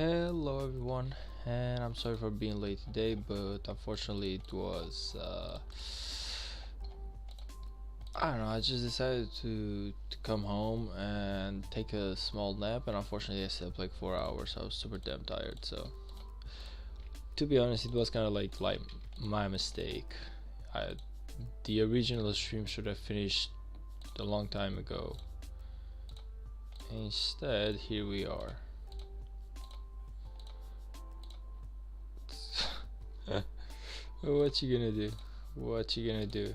Hello everyone, and I'm sorry for being late today, but unfortunately it was I don't know, I just decided to come home and take a small nap, and unfortunately I slept like 4 hours. I was super damn tired, so to be honest it was kind of like my mistake. I The original stream should have finished a long time ago. Instead, here we are. What you gonna do? What you gonna do?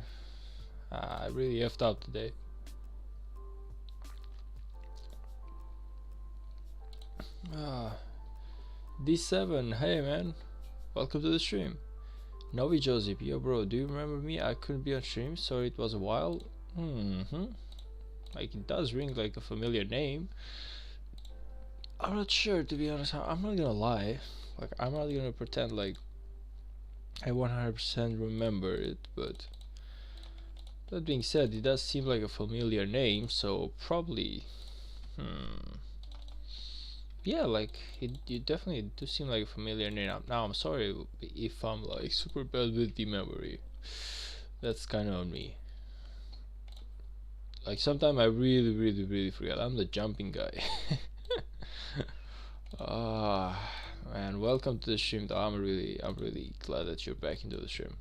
I really effed up today. Ah, D7, hey man, welcome to the stream. Novi Joseph, yo bro, do you remember me? I couldn't be on stream, sorry it was a while. Like it does ring like a familiar name. I'm not sure, to be honest. I'm not gonna lie. Like I'm not gonna pretend like I 100% remember it, but that being said, it does seem like a familiar name, so probably. Yeah, like you definitely do seem like a familiar name. Now I'm sorry if I'm like super bad with the memory. That's kind of on me. Like sometimes I really forget. I'm the jumping guy. Ah, man, welcome to the stream. Though I'm really glad that you're back into the stream.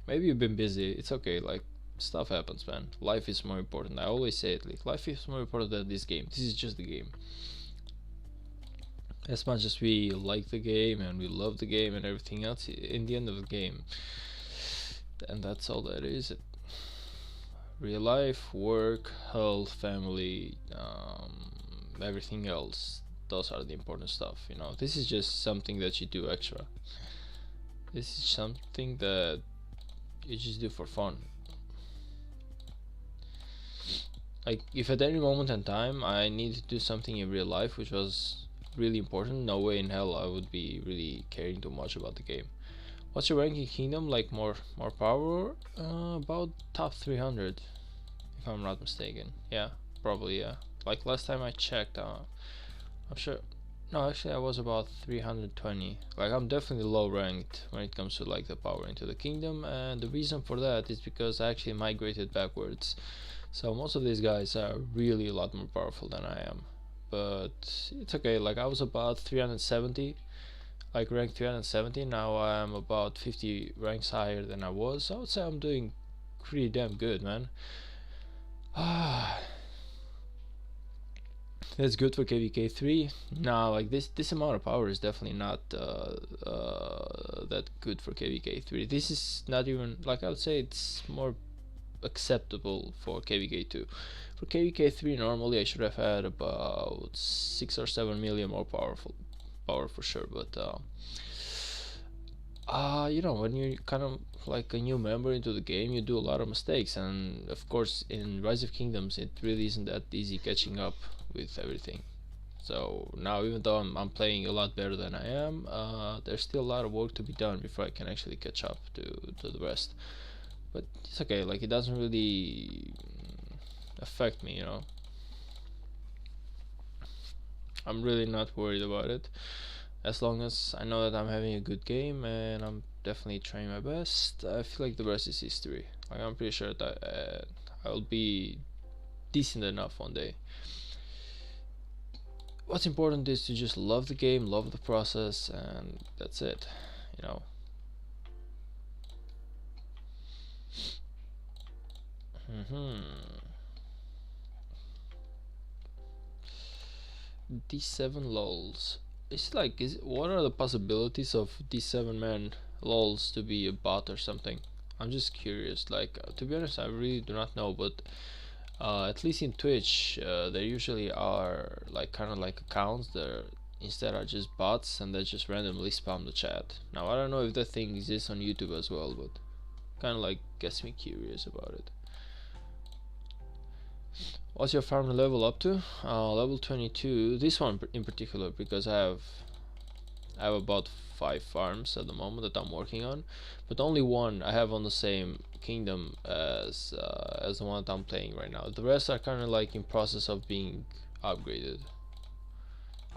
Maybe you've been busy. It's okay. Like stuff happens, man. Life is more important. I always say it. Like life is more important than this game. This is just the game. As much as we like the game and we love the game and everything else, in the end of the game, and that's all that is. Real life, work, health, family, everything else. Those are the important stuff. You know, this is just something that you do extra. This is something that you just do for fun. Like if at any moment in time I need to do something in real life which was really important, no way in hell I would be really caring too much about the game. What's your ranking kingdom? Like more power? About top 300 if I'm not mistaken. Yeah, probably, yeah. Like last time I checked, I'm sure. No, actually I was about 320. Like I'm definitely low ranked when it comes to like the power into the kingdom, and the reason for that is because I actually migrated backwards. So most of these guys are really a lot more powerful than I am. But it's okay, like I was about 370, like rank 370. Now I'm about 50 ranks higher than I was, so I would say I'm doing pretty damn good, man. That's good for KVK 3. Now like this amount of power is definitely not that good for KVK 3. This is not even, like I would say it's more acceptable for KVK 2. For KVK 3 normally I should have had about 6 or 7 million more power for sure, but you know, when you're kind of like a new member into the game, you do a lot of mistakes, and of course in Rise of Kingdoms it really isn't that easy catching up with everything. So now, even though I'm playing a lot better than I am, there's still a lot of work to be done before I can actually catch up to the rest. But it's okay, like it doesn't really affect me, you know. I'm really not worried about it, as long as I know that I'm having a good game and I'm definitely trying my best. I feel like the rest is history. Like I'm pretty sure that I'll be decent enough one day. What's important is to just love the game, love the process, and that's it, you know. D7 lols. What are the possibilities of D7 man lols to be a bot or something? I'm just curious. Like to be honest, I really do not know, but at least in Twitch, there usually are like kind of like accounts that instead are just bots and they just randomly spam the chat. Now I don't know if that thing exists on YouTube as well, but kind of like gets me curious about it. What's your farm level up to? Level 22. This one in particular, because I have about 5 farms at the moment that I'm working on, but only one I have on the same kingdom as the one that I'm playing right now. The rest are kind of like in process of being upgraded.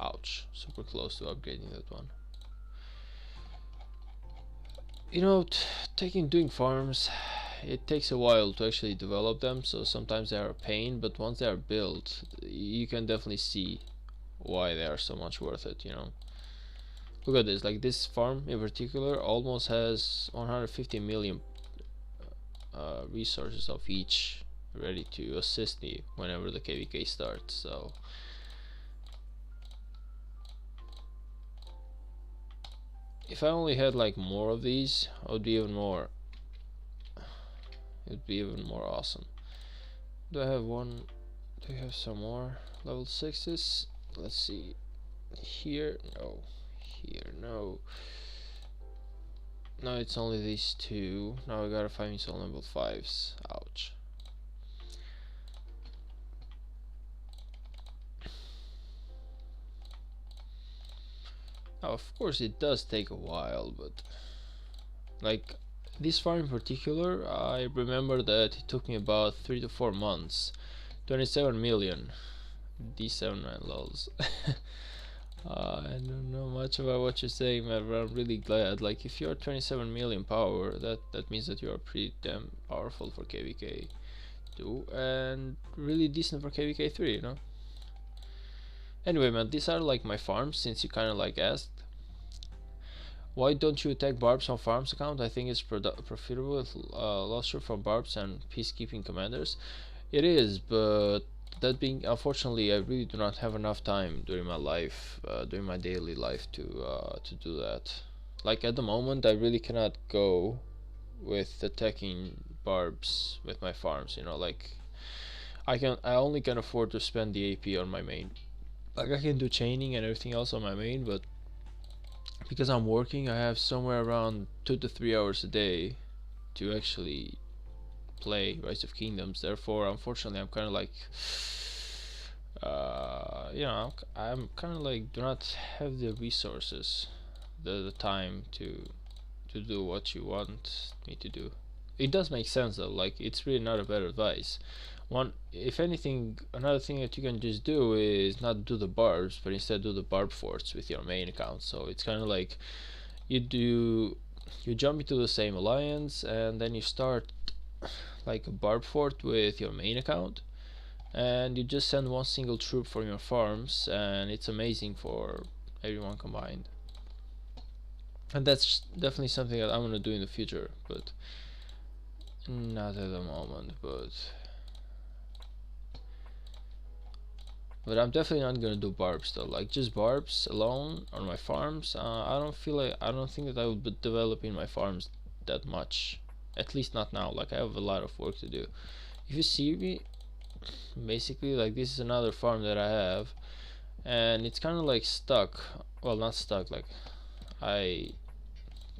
Ouch, super close to upgrading that one. You know, doing farms, it takes a while to actually develop them, so sometimes they are a pain, but once they are built, you can definitely see why they are so much worth it, you know. Look at this, like this farm in particular almost has 150 million resources of each ready to assist me whenever the KVK starts, so if I only had like more of these, it would be even more awesome. Do I have one? Do I have some more level 6s? Let's see. Here, no. Here, no. No, it's only these two. Now I gotta find me some level 5s. Ouch. Now, of course, it does take a while, but like this farm in particular, I remember that it took me about 3 to 4 months. 27 million. D79 lols. I don't know much about what you're saying, man, but I'm really glad. Like, if you're 27 million power, that means that you are pretty damn powerful for KVK 2 and really decent for KVK 3, you know. Anyway, man, these are like my farms, since you kind of like asked. Why don't you attack Barbs on farms account? I think it's profitable with luster from Barbs and peacekeeping commanders. It is, but that being, unfortunately, I really do not have enough time during my life, during my daily life to do that. Like at the moment, I really cannot go with attacking Barbs with my farms. You know, like I only can afford to spend the AP on my main. Like I can do chaining and everything else on my main, but because I'm working, I have somewhere around 2 to 3 hours a day to actually play Rise of Kingdoms. Therefore, unfortunately, I'm kind of like, you know, I'm kind of like do not have the resources, the time to do what you want me to do. It does make sense though. Like it's really not a bad advice. One, if anything, another thing that you can just do is not do the barbs, but instead do the barb forts with your main account. So it's kind of like you jump into the same alliance and then you start like a barb fort with your main account, and you just send one single troop from your farms, and it's amazing for everyone combined. And that's definitely something that I'm gonna do in the future, but not at the moment. But I'm definitely not gonna do barbs though. Like just barbs alone on my farms. I don't think that I would be developing my farms that much. At least not now. Like I have a lot of work to do. If you see me, basically like this is another farm that I have, and it's kind of like stuck. Well, not stuck. Like I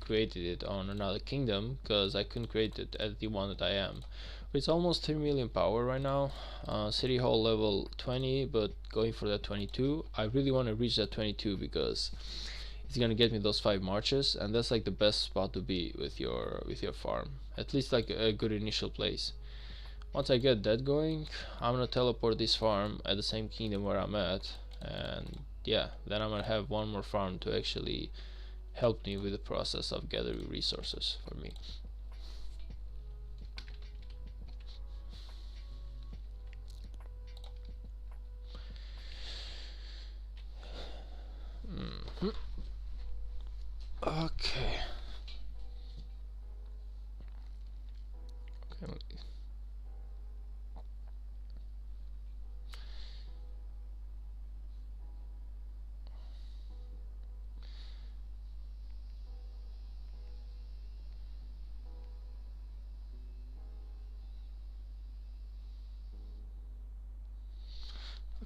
created it on another kingdom because I couldn't create it at the one that I am. It's almost 3 million power right now. City hall level 20, but going for that 22. I really want to reach that 22 because it's gonna get me those 5 marches, and that's like the best spot to be with your farm. At least like a good initial place. Once I get that going, I'm gonna teleport this farm at the same kingdom where I'm at, and yeah, then I'm gonna have one more farm to actually help me with the process of gathering resources for me. Okay.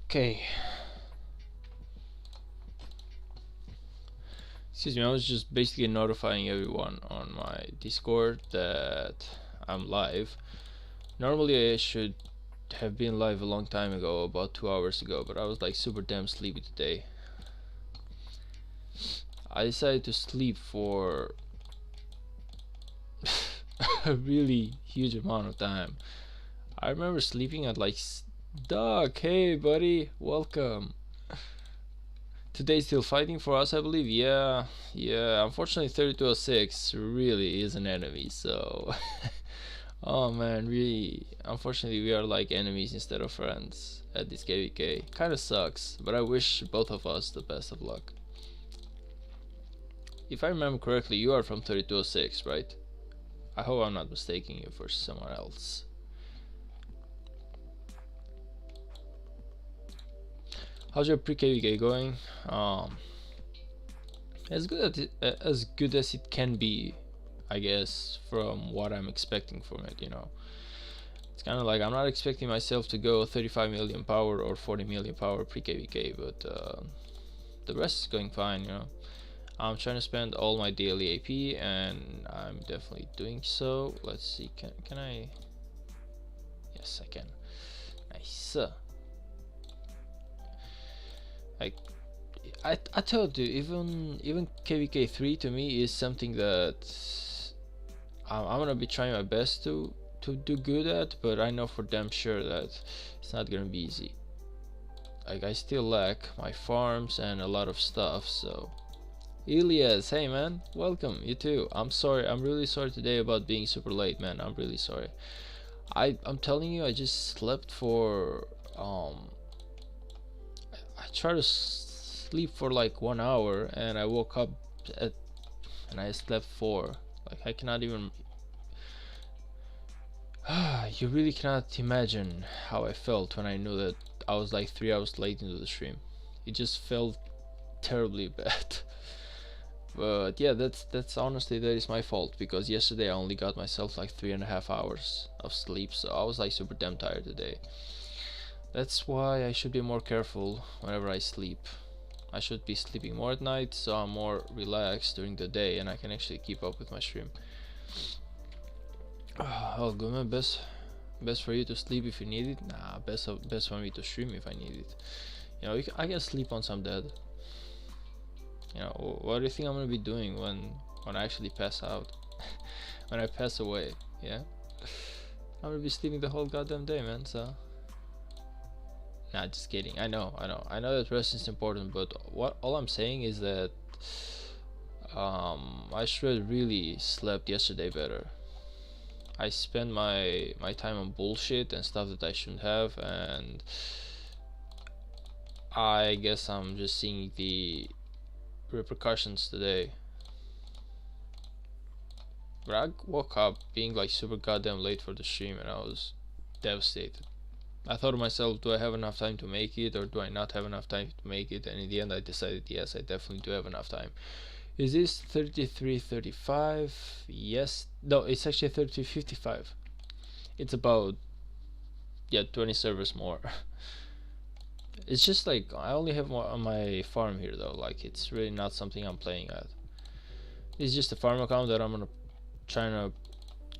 Okay. Excuse me, I was just basically notifying everyone on my Discord that I'm live. Normally I should have been live a long time ago, about 2 hours ago, but I was like super damn sleepy today. I decided to sleep for a really huge amount of time. I remember sleeping at like, Doug, hey buddy, welcome. Today still fighting for us, I believe. Yeah, yeah. Unfortunately, 3206 really is an enemy. So, oh man, we unfortunately we are like enemies instead of friends at this KVK. Kind of sucks, but I wish both of us the best of luck. If I remember correctly, you are from 3206, right? I hope I'm not mistaking you for someone else. How's your pre-KVK going? As good as it can be, I guess, from what I'm expecting from it. It's kind of like I'm not expecting myself to go 35 million power or 40 million power pre-KVK, but the rest is going fine. I'm trying to spend all my daily AP, and I'm definitely doing so. Let's see, can I? Yes, I can. Nice. I told you, even KVK 3 to me is something that I'm gonna be trying my best to do good at, but I know for damn sure that it's not gonna be easy. Like, I still lack my farms and a lot of stuff. So Ilias, hey man, welcome. You too. I'm sorry, I'm really sorry today about being super late, man. I'm really sorry. I'm telling you, I just slept for I tried to sleep for like 1 hour, and I woke up and I slept 4. Like, I cannot even you really cannot imagine how I felt when I knew that I was like 3 hours late into the stream. It just felt terribly bad. But yeah, that's honestly, that is my fault, because yesterday I only got myself like 3.5 hours of sleep, so I was like super damn tired today. That's why I should be more careful whenever I sleep. I should be sleeping more at night, so I'm more relaxed during the day and I can actually keep up with my stream. Oh, good man. Best for you to sleep if you need it. Nah, best for me to stream if I need it. I can sleep on some dead. What do you think I'm gonna be doing when I actually pass out? When I pass away? Yeah, I'm gonna be sleeping the whole goddamn day, man. So, nah, just kidding. I know that rest is important, but all I'm saying is that I should have really slept yesterday better. I spent my time on bullshit and stuff that I shouldn't have, and I guess I'm just seeing the repercussions today. But I woke up being like super goddamn late for the stream, and I was devastated. I thought to myself, do I have enough time to make it, or do I not have enough time to make it? And in the end I decided, yes, I definitely do have enough time. Is this 33:35? Yes. No, it's actually 33:55. It's about 20 servers more. It's just like I only have one on my farm here though. Like, it's really not something I'm playing at. It's just a farm account that I'm gonna try to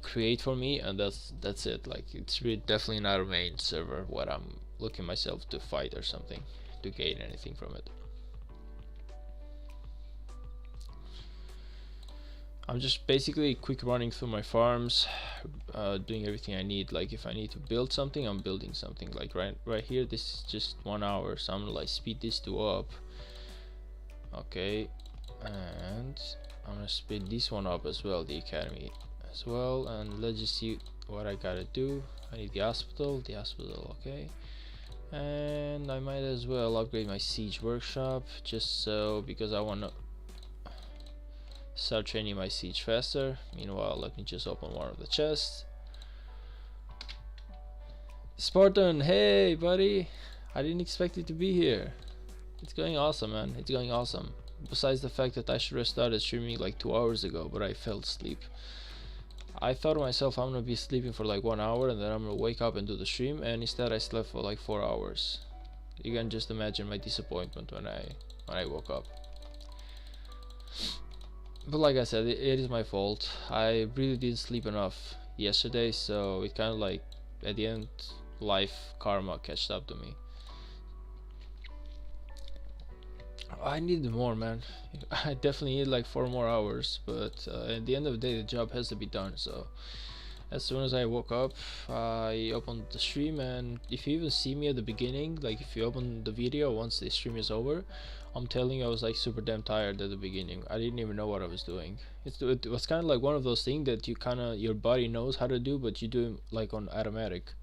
create for me, and that's it. Like, it's really definitely not a main server what I'm looking myself to fight or something to gain anything from it. I'm just basically quick running through my farms, doing everything I need. Like, if I need to build something, I'm building something. Like right here, this is just 1 hour, so I'm gonna like speed this to up. Okay, and I'm gonna speed this one up as well, the academy as well. And let's just see what I gotta do. I need the hospital, okay. And I might as well upgrade my siege workshop, just so, because I wanna start training my siege faster. Meanwhile, let me just open one of the chests. Spartan, hey buddy, I didn't expect you to be here. It's going awesome, man. It's going awesome. Besides the fact that I should have started streaming like 2 hours ago, but I fell asleep. I thought to myself, I'm gonna be sleeping for like 1 hour and then I'm gonna wake up and do the stream, and instead I slept for like 4 hours. You can just imagine my disappointment when I woke up. But like I said, it is my fault. I really didn't sleep enough yesterday, so it kind of like, at the end, life karma catched up to me. I need more, man. I definitely need like 4 more hours, but at the end of the day, the job has to be done. So as soon as I woke up, I opened the stream, and if you even see me at the beginning, like if you open the video once the stream is over, I'm telling you, I was like super damn tired at the beginning. I didn't even know what I was doing. It was kind of like one of those things that you kind of your body knows how to do, but you do it like on automatic.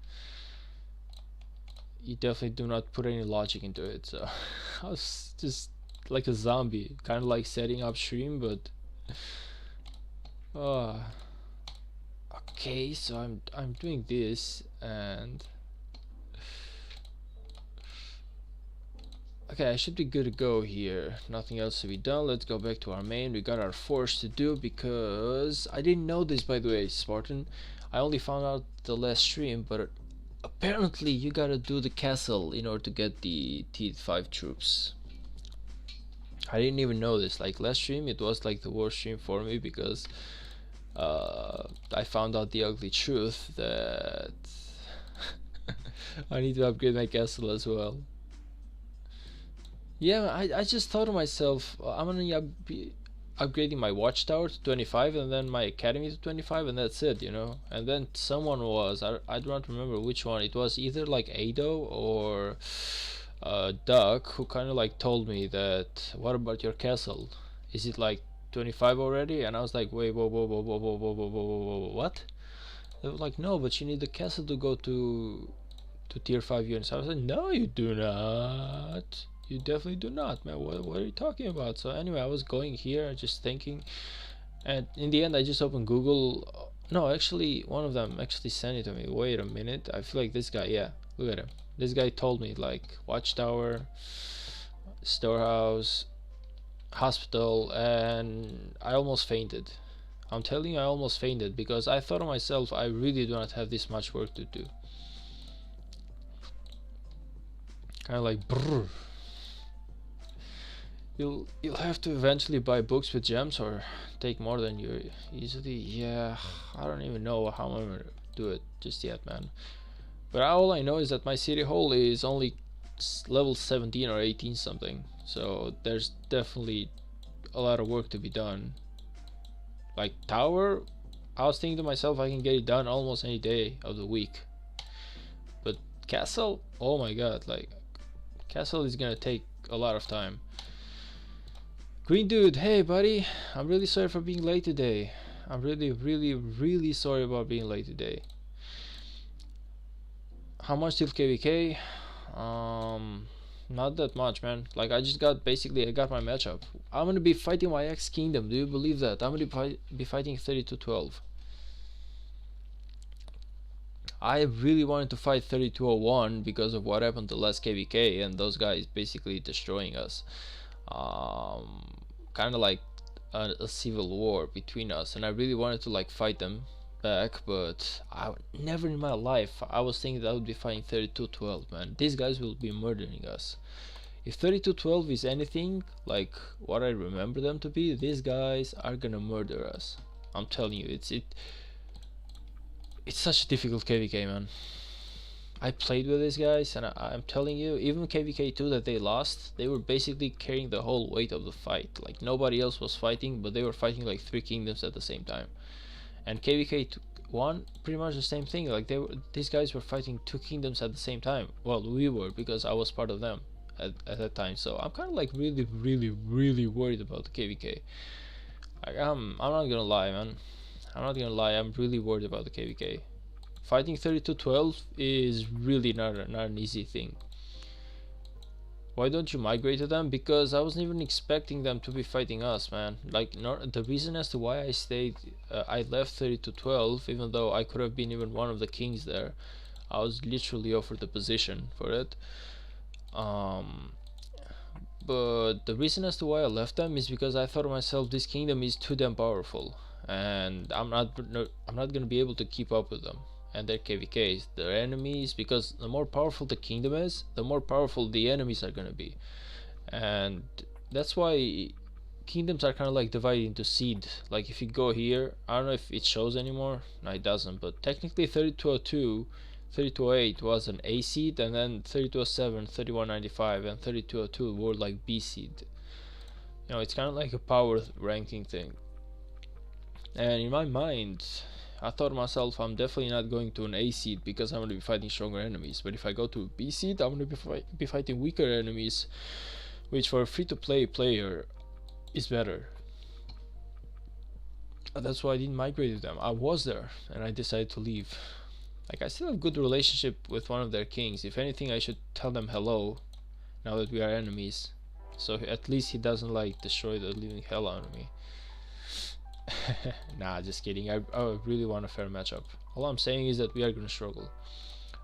You definitely do not put any logic into it. So I was just like a zombie, kind of like setting up stream, but uh, okay. So I'm doing this and. Okay, I should be good to go here. Nothing else to be done. Let's go back to our main. We got our force to do because I didn't know this, by the way, Spartan. I only found out the last stream, but apparently you gotta do the castle in order to get the T5 troops. I didn't even know this. Like last stream, it was like the worst stream for me because I found out the ugly truth that I need to upgrade my castle as well. Yeah, I just thought to myself, I'm gonna be upgrading my watchtower to 25 and then my academy to 25 and that's it, you know. And then someone was, I don't remember which one, it was either like Ado or Duck, who kind of like told me that, what about your castle? Is it like 25 already? And I was like, wait, whoa, whoa, whoa, whoa, whoa, whoa, whoa, whoa, whoa, whoa, what? They were like, no, but you need the castle to go to tier 5 units. I was like, no, you do not. You definitely do not, man. What are you talking about? So anyway, I was going here, just thinking, and in the end, I just opened Google. No, actually, one of them actually sent it to me. Wait a minute. I feel like this guy. Yeah, look at him. This guy told me like watchtower, storehouse, hospital, and I almost fainted. I'm telling you, I almost fainted because I thought to myself, I really do not have this much work to do. Kind of like brrr. You'll have to eventually buy books with gems or take more than you easily. Yeah, I don't even know how I'm gonna do it just yet, man. But all I know is that my city hall is only level 17 or 18 something, so there's definitely a lot of work to be done. Like tower, I was thinking to myself I can get it done almost any day of the week. But castle, oh my god, like castle is gonna take a lot of time. Green dude, hey buddy, I'm really sorry for being late today. I'm really sorry about being late today. How much till KVK? Not that much, man. Like I just got I got my matchup. I'm gonna be fighting my ex kingdom. Do you believe that? I'm gonna be fighting 3212. I really wanted to fight 3201 because of what happened to last KVK and those guys basically destroying us. Kind of like a civil war between us, and I really wanted to like fight them back, but I never in my life I was thinking that I would be fighting 3212, man. These guys will be murdering us. If 3212 is anything like what I remember them to be, these guys are gonna murder us. I'm telling you, it's such a difficult KVK, man. I played with these guys, and I'm telling you, even KVK2 that they lost, they were basically carrying the whole weight of the fight. Like nobody else was fighting, but they were fighting like 3 kingdoms at the same time. And KVK1, pretty much the same thing. Like these guys were fighting 2 kingdoms at the same time. Well, we were, because I was part of them at that time. So I'm kind of like really worried about the KVK. Like I'm not gonna lie, man. I'm not gonna lie. I'm really worried about the KVK. Fighting 3212 is really not an easy thing. Why don't you migrate to them? Because I wasn't even expecting them to be fighting us, man. Like, the reason as to why I stayed, I left 3212, even though I could have been even one of the kings there. I was literally offered the position for it. But the reason as to why I left them is because I thought to myself, this kingdom is too damn powerful, and I'm not gonna be able to keep up with them and their KVKs, their enemies, because the more powerful the kingdom is, the more powerful the enemies are gonna be. And that's why kingdoms are kind of like divided into seed. Like if you go here, I don't know if it shows anymore. No, it doesn't, but technically 3202, 3208 was an A seed, and then 3207, 3195 and 3202 were like B seed. You know, it's kind of like a power ranking thing. And in my mind, I thought to myself, I'm definitely not going to an A seed because I'm going to be fighting stronger enemies. But if I go to a B seed, I'm going to be fighting weaker enemies which for a free-to-play player is better. That's why I didn't migrate to them. I was there and I decided to leave. Like, I still have good relationship with one of their kings. If anything, I should tell them hello now that we are enemies, so at least he doesn't like destroy the living hell out of me. Nah, just kidding. I really want a fair matchup. All I'm saying is that we are gonna struggle.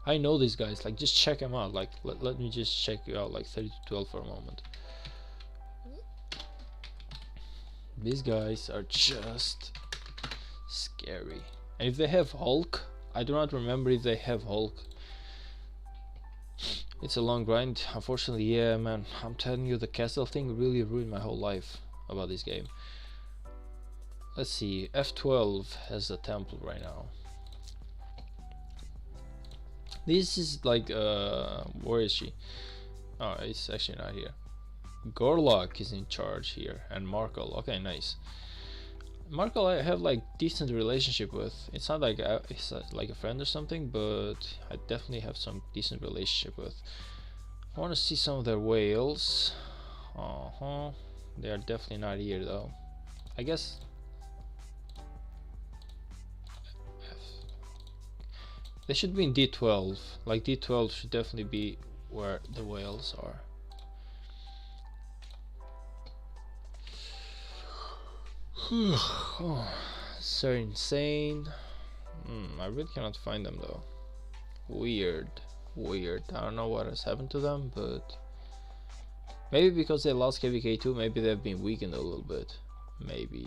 I know these guys. Like, just check them out. Like, let me just check you out. Like 30-12 for a moment. These guys are just scary. And if they have Hulk, I do not remember if they have Hulk. It's a long grind, unfortunately. Yeah, man, I'm telling you, the castle thing really ruined my whole life about this game. Let's see, F12 has a temple right now. This is like, where is she? Oh, it's actually not here. Gorlock is in charge here, and Markle. Okay, nice. Markle I have like decent relationship with. It's not like it's like a friend or something, but I definitely have some decent relationship with. I want to see some of their whales. They are definitely not here though. I guess they should be in D12. Like, D12 should definitely be where the whales are. Oh, so insane. I really cannot find them though. Weird. I don't know what has happened to them, but maybe because they lost KVK2, maybe they've been weakened a little bit. Maybe.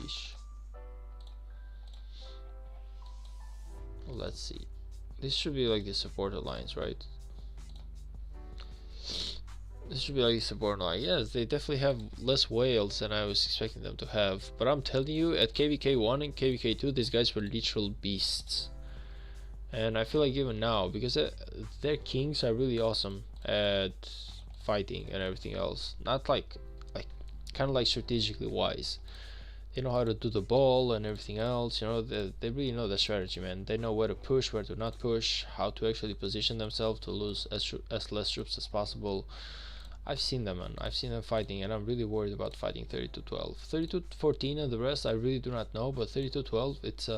Let's see. This should be like the support alliance, right? This should be like the support line. Yes, they definitely have less whales than I was expecting them to have. But I'm telling you, at KVK1 and KVK2, these guys were literal beasts. And I feel like even now, because their kings are really awesome at fighting and everything else. Not like kind of like strategically wise. They know how to do the ball and everything else. You know, they really know the strategy, man. They know where to push, where to not push, how to actually position themselves to lose as less troops as possible. I've seen them, man. I've seen them fighting, and I'm really worried about fighting 32-12. 32-14 and the rest, I really do not know, but 32-12, it's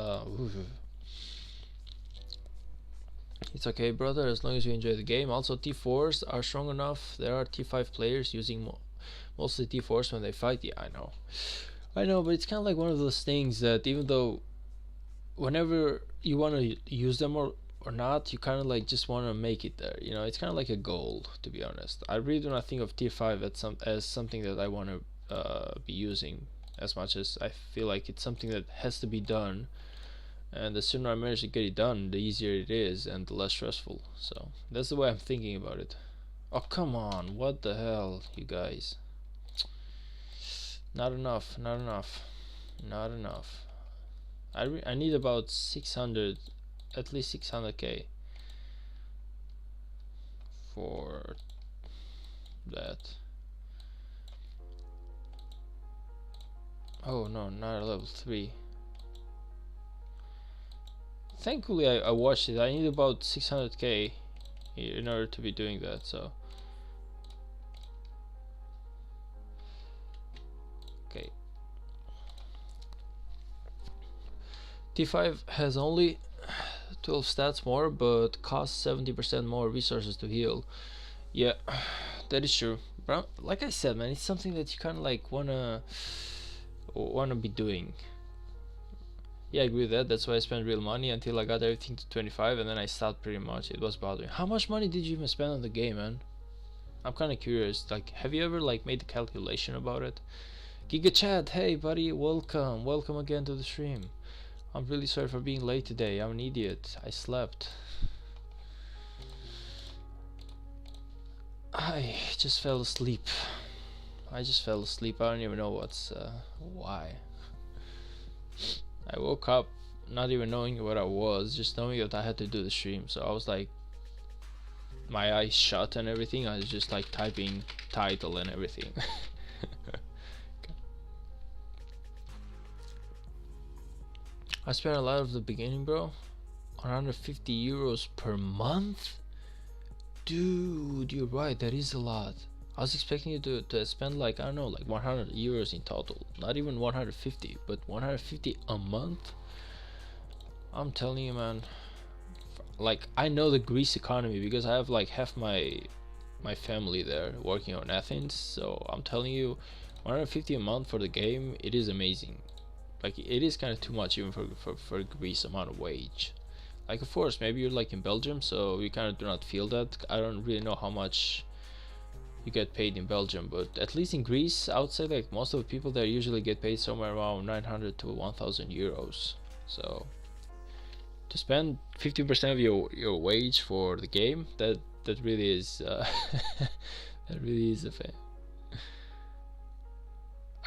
okay, brother, as long as you enjoy the game. Also, T4s are strong enough. There are T5 players using mostly T4s when they fight. Yeah, I know, but it's kind of like one of those things that even though whenever you want to use them or not, you kind of like just want to make it there. You know, it's kind of like a goal, to be honest. I really do not think of T5 as something that I want to be using as much as I feel like it's something that has to be done, and the sooner I manage to get it done, the easier it is and the less stressful. So that's the way I'm thinking about it. Oh, come on, what the hell, you guys. Not enough. I need about 600, at least 600k for that. Oh no, not a level 3. Thankfully I watched it. I need about 600k in order to be doing that, so okay. T5 has only 12 stats more, but costs 70% more resources to heal. Yeah, that is true. But like I said, man, it's something that you kind of like wanna be doing. Yeah, I agree with that. That's why I spent real money until I got everything to 25, and then I stopped pretty much. It was bothering. How much money did you even spend on the game, man? I'm kind of curious. Like, have you ever like made the calculation about it? Giga Chat, hey buddy, welcome again to the stream. I'm really sorry for being late today. I'm an idiot. I slept. I just fell asleep. I don't even know why. I woke up not even knowing what I was, just knowing that I had to do the stream. So I was like, my eyes shut and everything. I was just like typing title and everything. I spent a lot of the beginning, bro. 150 euros per month? Dude, you're right, that is a lot. I was expecting you to spend like, I don't know, like 100 euros in total. Not even 150, but 150 a month. I'm telling you, man. Like, I know the Greece economy because I have like half my family there working on Athens. So I'm telling you, 150 a month for the game, it is amazing. Like, it is kind of too much even for Greece amount of wage. Like, of course, maybe you're like in Belgium, so you kind of do not feel that. I don't really know how much you get paid in Belgium, but at least in Greece, I would say like most of the people there usually get paid somewhere around 900 to 1000 euros. So to spend 15% of your wage for the game, that really is that really is a fair.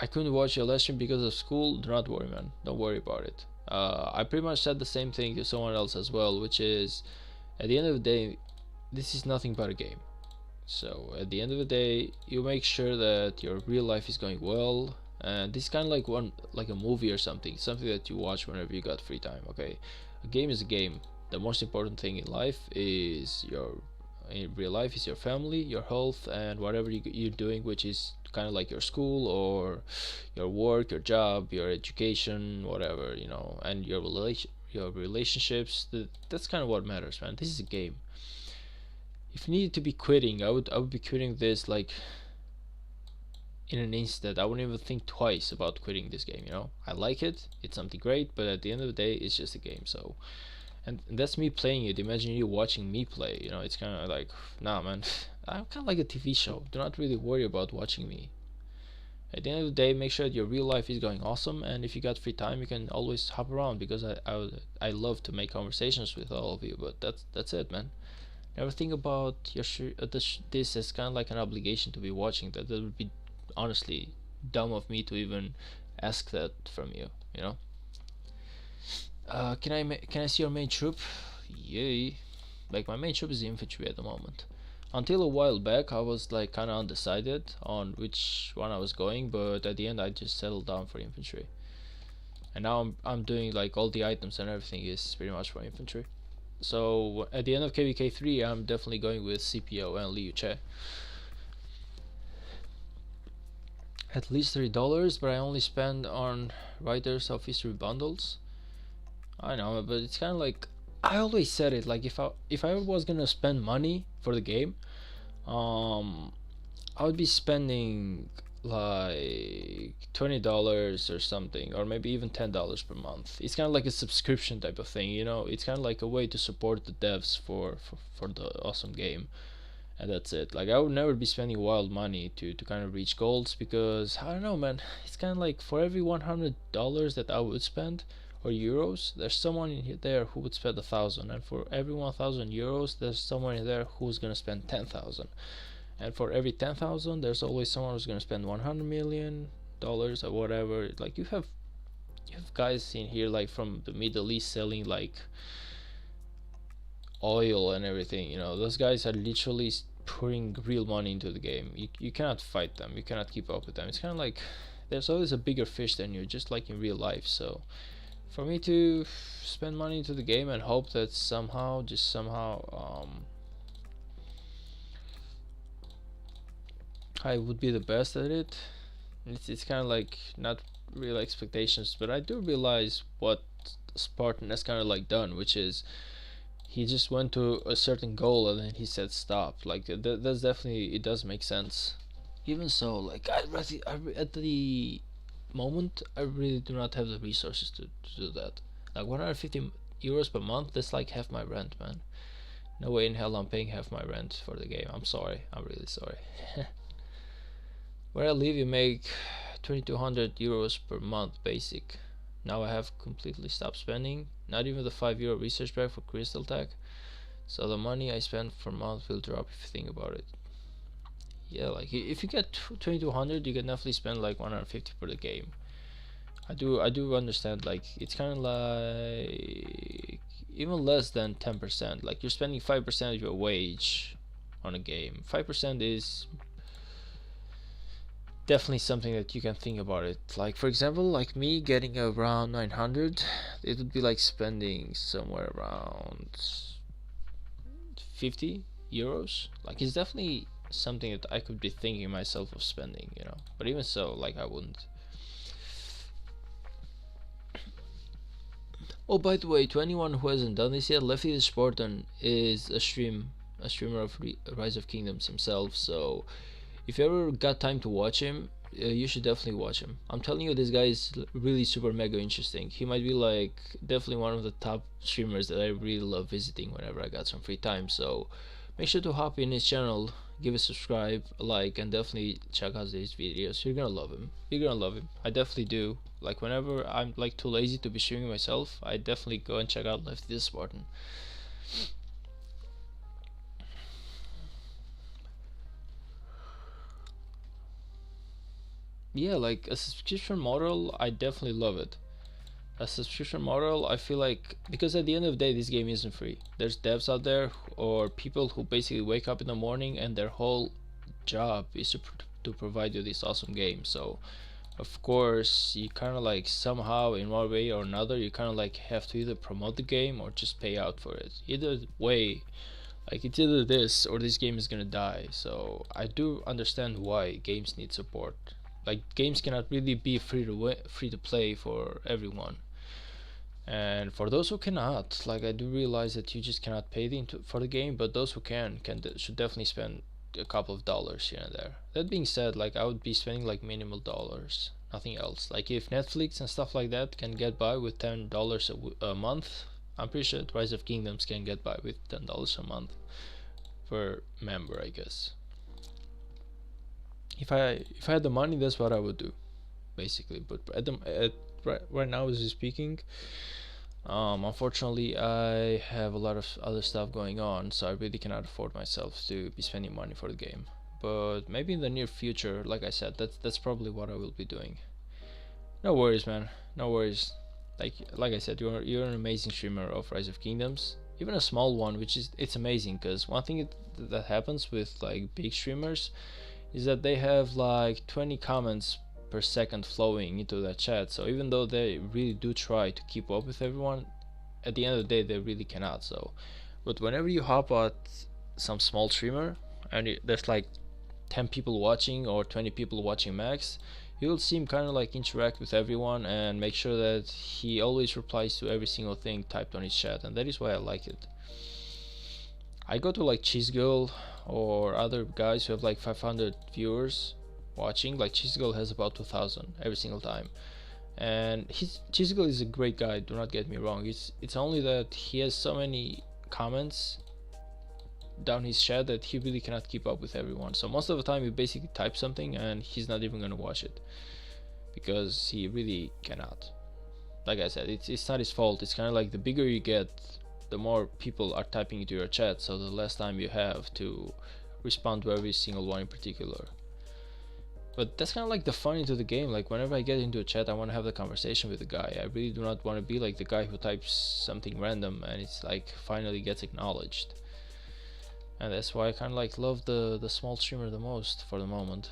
I couldn't watch your lesson because of school. Do not worry, man. Don't worry about it. I pretty much said the same thing to someone else as well, which is, at the end of the day, this is nothing but a game. So at the end of the day, you make sure that your real life is going well, and this is kind of like like a movie or something that you watch whenever you got free time. Okay, a game is a game. The most important thing in life is in real life is your family, your health, and whatever you're doing, which is kind of like your school or your work, your job, your education, whatever, and your relationships. That's kind of what matters, man. This is a game. If you needed to be quitting, I would be quitting this like in an instant. I wouldn't even think twice about quitting this game. I like it. It's something great, but at the end of the day, it's just a game. So, and that's me playing it. Imagine you watching me play. It's kind of like, nah, man. I'm kind of like a TV show. Do not really worry about watching me. At the end of the day, make sure that your real life is going awesome, and if you got free time, you can always hop around because I love to make conversations with all of you. But that's it, man. Never think about this as kind of like an obligation to be watching. That would be honestly dumb of me to even ask that from you. Can I see your main troop? Yay! Like, my main troop is infantry at the moment. Until a while back, I was like kind of undecided on which one I was going, but at the end, I just settled down for infantry. And now I'm doing like all the items and everything is pretty much for infantry. So at the end of KVK 3, I'm definitely going with CPO and Liu Che. At least $3, but I only spend on Writers of History bundles. I know, but it's kind of like, I always said it, like if I was gonna spend money for the game, I would be spending like $20 or something, or maybe even $10 per month. It's kind of like a subscription type of thing. It's kind of like a way to support the devs for the awesome game, and that's it. Like, I would never be spending wild money to kind of reach goals, because I don't know, man. It's kind of like for every $100 that I would spend, or euros, there's someone in there who would spend 1,000, and for every 1,000 euros, there's someone in there who's gonna spend 10,000, and for every 10,000, there's always someone who's gonna spend $100 million or whatever. Like, you have guys in here like from the Middle East selling like oil and everything. Those guys are literally pouring real money into the game. You cannot fight them. You cannot keep up with them. It's kind of like there's always a bigger fish than you, just like in real life. So for me to spend money into the game and hope that somehow I would be the best at it, it's kind of like not real expectations. But I do realize what Spartan has kind of like done, which is he just went to a certain goal and then he said stop. Like, that's definitely, it does make sense. Even so, like, at the moment, I really do not have the resources to do that. Like, 150 euros per month, that's like half my rent, man. No way in hell I'm paying half my rent for the game. I'm sorry. I'm really sorry. Where I live, you make 2200 euros per month basic. Now I have completely stopped spending. Not even the €5 research bag for Crystal Tech. So the money I spend per month will drop if you think about it. Yeah, like if you get 2200, you can definitely spend like 150 for the game. I do understand, like it's kind of like even less than 10%. Like, you're spending 5% of your wage on a game. 5% is definitely something that you can think about it. Like, for example, like me getting around 900, it would be like spending somewhere around 50 euros. Like, it's definitely something that I could be thinking myself of spending, you know. But even so, like, I wouldn't. Oh, by the way, to anyone who hasn't done this yet, Lefty the Spartan is a streamer of Rise of Kingdoms himself. So if you ever got time to watch him, you should definitely watch him. I'm telling you, this guy is really super mega interesting. He might be like definitely one of the top streamers that I really love visiting whenever I got some free time. So make sure to hop in his channel, give a subscribe, a like, and definitely check out his videos. You're gonna love him. You're gonna love him. I definitely do. Like whenever I'm like too lazy to be streaming myself, I definitely go and check out Lefty the Spartan. Yeah, like a subscription model, I definitely love it. A subscription model, I feel like, because at the end of the day this game isn't free. There's devs out there or people who basically wake up in the morning and their whole job is to provide you this awesome game. So of course you kind of like somehow in one way or another you kind of like have to either promote the game or just pay out for it. Either way, like it's either this or this game is gonna die. So I do understand why games need support. Like games cannot really be free to play for everyone. And for those who cannot, like I do realize that you just cannot pay for the game, but those who can should definitely spend a couple of dollars here and there. That being said, like I would be spending like minimal dollars, nothing else. Like if Netflix and stuff like that can get by with $10 a month, I'm pretty sure Rise of Kingdoms can get by with $10 a month per member, I guess. If I had the money, that's what I would do, basically. But right now as we're speaking, unfortunately I have a lot of other stuff going on, so I really cannot afford myself to be spending money for the game. But maybe in the near future, like I said, that's probably what I will be doing. No worries, man. No worries. Like I said, you're an amazing streamer of Rise of Kingdoms, even a small one, which is it's amazing. Because one thing that happens with like big streamers is that they have like 20 comments per second flowing into that chat. So even though they really do try to keep up with everyone, at the end of the day they really cannot. So but whenever you hop at some small streamer and there's like 10 people watching or 20 people watching max, you'll see him kind of like interact with everyone and make sure that he always replies to every single thing typed on his chat, and that is why I like it. I go to like Cheese Girl or other guys who have like 500 viewers watching. Like Cheese Girl has about 2,000 every single time, and Cheese Girl is a great guy. Do not get me wrong. It's only that he has so many comments down his chat that he really cannot keep up with everyone. So most of the time, he basically types something and he's not even gonna watch it because he really cannot. Like I said, it's not his fault. It's kind of like the bigger you get, the more people are typing into your chat, so the less time you have to respond to every single one in particular. But that's kind of like the fun into the game. Like whenever I get into a chat, I want to have the conversation with the guy. I really do not want to be like the guy who types something random and it's like finally gets acknowledged. And that's why I kind of like love the small streamer the most for the moment.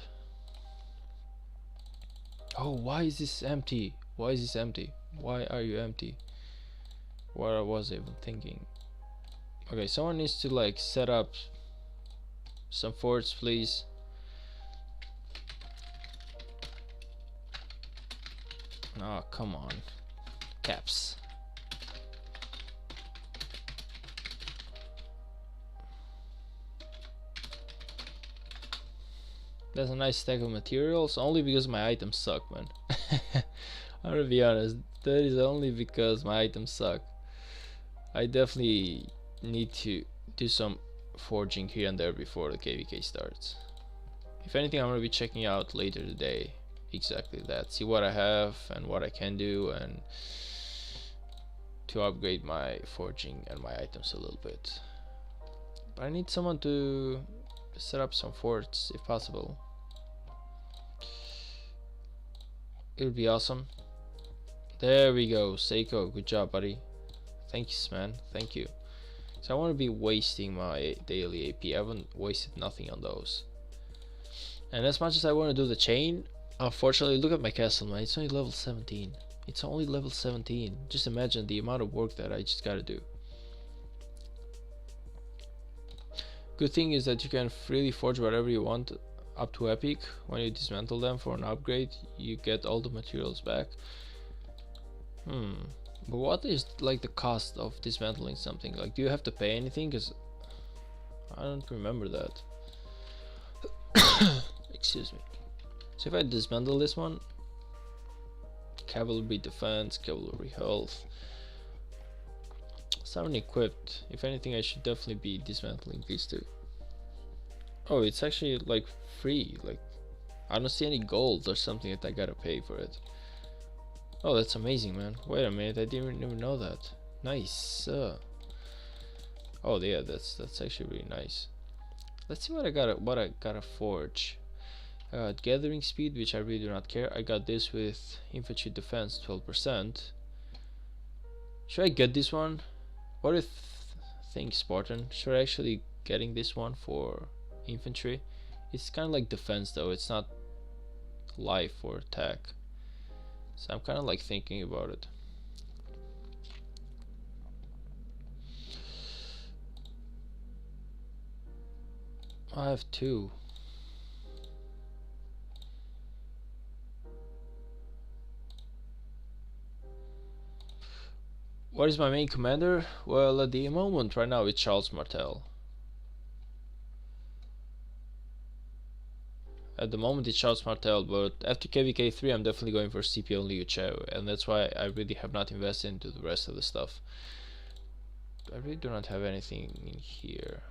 Oh, why is this empty? Why is this empty? Why are you empty? What was I even thinking? Okay, someone needs to like set up some forts, please. Oh, come on. Caps. That's a nice stack of materials, only because my items suck, man. I'm gonna be honest, that is only because my items suck. I definitely need to do some forging here and there before the KVK starts. If anything, I'm gonna be checking out later today exactly that, see what I have and what I can do, and to upgrade my forging and my items a little bit. But I need someone to set up some forts if possible. It would be awesome. There we go, Seiko, good job, buddy. Thanks, man, thank you. So I want to be wasting my daily AP. I haven't wasted nothing on those. And as much as I want to do the chain, unfortunately, look at my castle, man. It's only level 17. It's only level 17. Just imagine the amount of work that I just gotta do. Good thing is that you can freely forge whatever you want up to epic. When you dismantle them for an upgrade, you get all the materials back. But what is like the cost of dismantling something? Like, do you have to pay anything? Because I don't remember that. Excuse me. So if I dismantle this one, cavalry defense, cavalry health, sound equipped. If anything, I should definitely be dismantling these two. Oh, it's actually like free. Like, I don't see any gold or something that I gotta pay for it. Oh, that's amazing, man. Wait a minute, I didn't even know that. Nice. Oh yeah, that's actually really nice. Let's see what I gotta forge. Gathering speed, which I really do not care. I got this with infantry defense 12%. Should I get this one? What do you think, Spartan? Should I actually getting this one for infantry? It's kind of like defense though, it's not life or attack. So I'm kind of like thinking about it. I have two. What is my main commander? Well, at the moment right now it's Charles Martel. At the moment it's Charles Martel, but after KVK3 I'm definitely going for CPO and Liu Chao, and that's why I really have not invested into the rest of the stuff. I really do not have anything in here.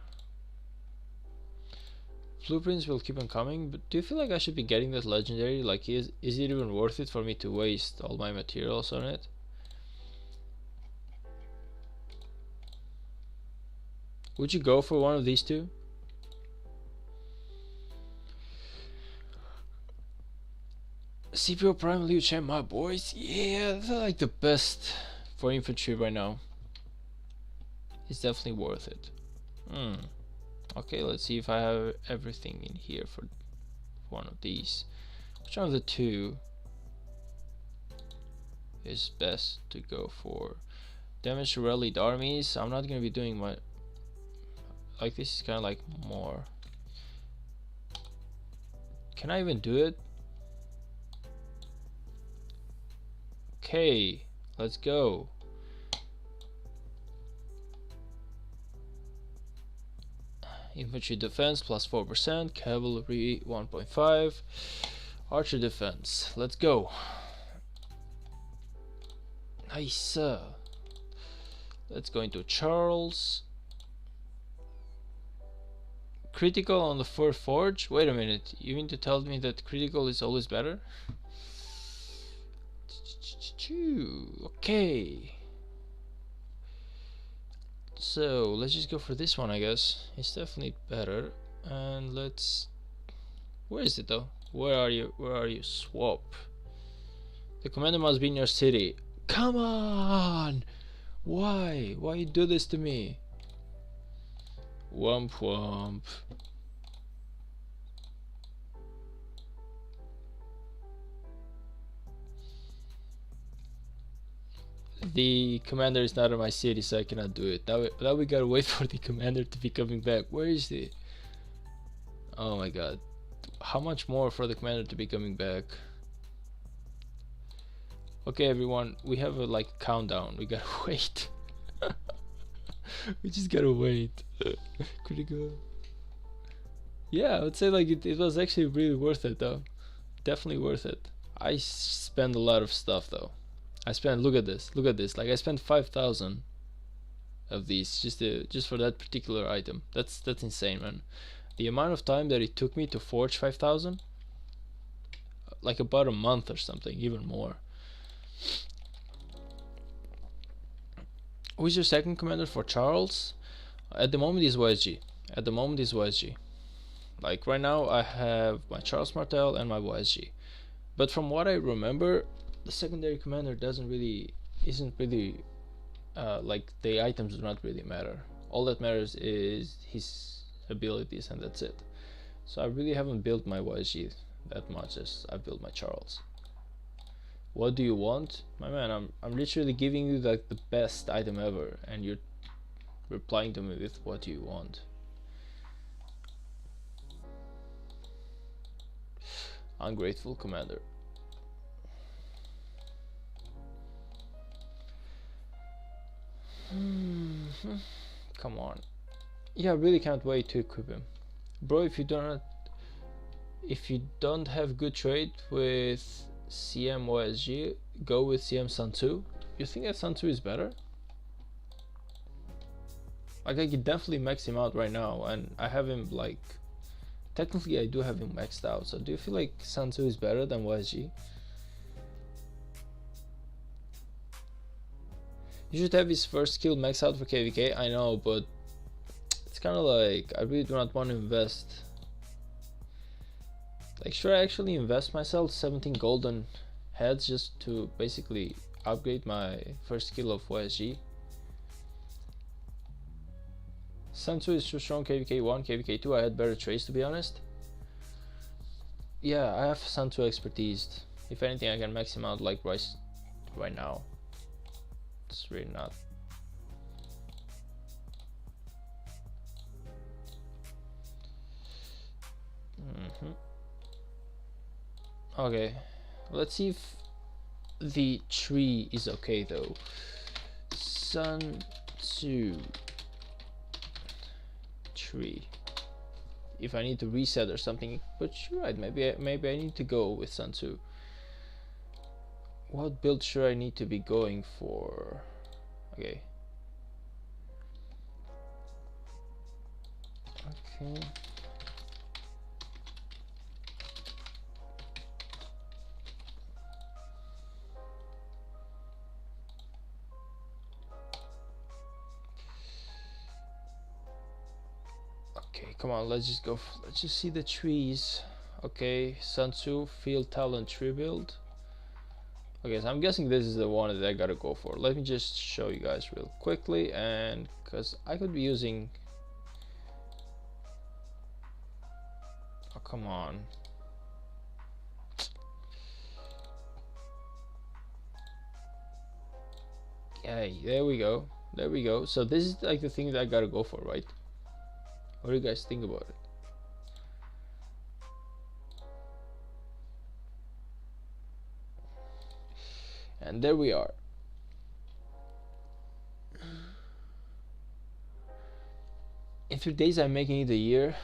Blueprints will keep on coming, but do you feel like I should be getting that legendary? Like, is it even worth it for me to waste all my materials on it? Would you go for one of these two? CPO Prime Liu Chen, my boys. Yeah, they're like the best for infantry right now. It's definitely worth it. Okay, let's see if I have everything in here for one of these. Which one of the two is best to go for? Damage to rallied armies. I'm not gonna be doing my, like, this is kind of like more. Can I even do it? Okay, let's go. Infantry defense plus 4%, cavalry 1.5, archer defense. Let's go. Nice. Let's go into Charles. Critical on the first forge. Wait a minute. You mean to tell me that critical is always better? Okay. So let's just go for this one, I guess. It's definitely better. And let's. Where is it though? Where are you? Where are you? Swap. The commander must be in your city. Come on! Why? Why you do this to me? Womp womp. The commander is not in my city, so I cannot do it. Now we gotta wait for the commander to be coming back. Where is he? Oh my god. How much more for the commander to be coming back? Okay, everyone, we have a like countdown. We gotta wait. We just gotta wait. Critical. Yeah, I would say like it was actually really worth it though. Definitely worth it. I spend a lot of stuff though. I spent, look at this, like I spent 5,000 of these just for that particular item. That's insane, man. The amount of time that it took me to forge 5,000, like about a month or something, even more. Who's your second commander for Charles? At the moment is YSG. At the moment is YSG. Like right now I have my Charles Martel and my YSG. But from what I remember, the secondary commander isn't really like the items do not really matter. All that matters is his abilities, and that's it. So I really haven't built my YSG that much as I built my Charles. What do you want? My man, I'm literally giving you like the best item ever, and you're replying to me with what do you want. Ungrateful commander. Come on. Yeah, I really can't wait to equip him. Bro, if you don't have good trade with CM OSG, go with CM Sun Tzu. You think that Sun Tzu is better? Like, I could definitely max him out right now, and I have him like, technically I do have him maxed out. So do you feel like Sun Tzu is better than OSG? You should have his first skill max out for KVK, I know, but it's kind of like, I really do not want to invest. Like, should I actually invest myself 17 golden heads just to basically upgrade my first skill of OSG? Sun Tzu is too strong, KVK 1, KVK 2, I had better trades to be honest. Yeah, I have Sun Tzu expertise. If anything, I can max him out like right now. It's really not. Okay, let's see if the tree is okay though. Sun Tzu tree. If I need to reset or something, but you're right. Maybe I need to go with Sun Tzu. What build should I need to be going for? Okay. Okay. Okay, come on, let's just go. Let's just see the trees. Okay, Sun Tzu, Field Talent Tree Build. Okay, so I'm guessing this is the one that I gotta go for. Let me just show you guys real quickly, and because I could be using. Oh, come on. Yay, there we go. There we go. So this is like the thing that I gotta go for, right? What do you guys think about it? And there we are. In 3 days I'm making it a year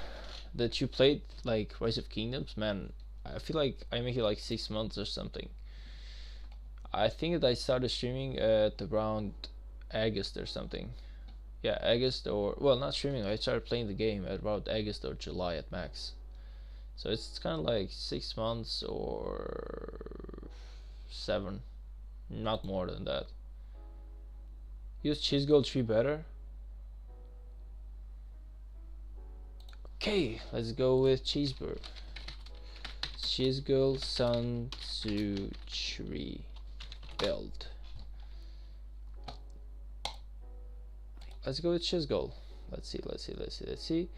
that you played like Rise of Kingdoms. Man, I feel like I make it like 6 months or something. I think that I started streaming at around August or something. Yeah, August, or well, not streaming, I started playing the game at about August or July at max. So it's kind of like 6 months or 7, not more than that. Use Cheese Gold tree better. Okay, let's go with Cheeseburger. Cheese Gold Sun Tzu tree build. Let's go with Chisgol. Let's see.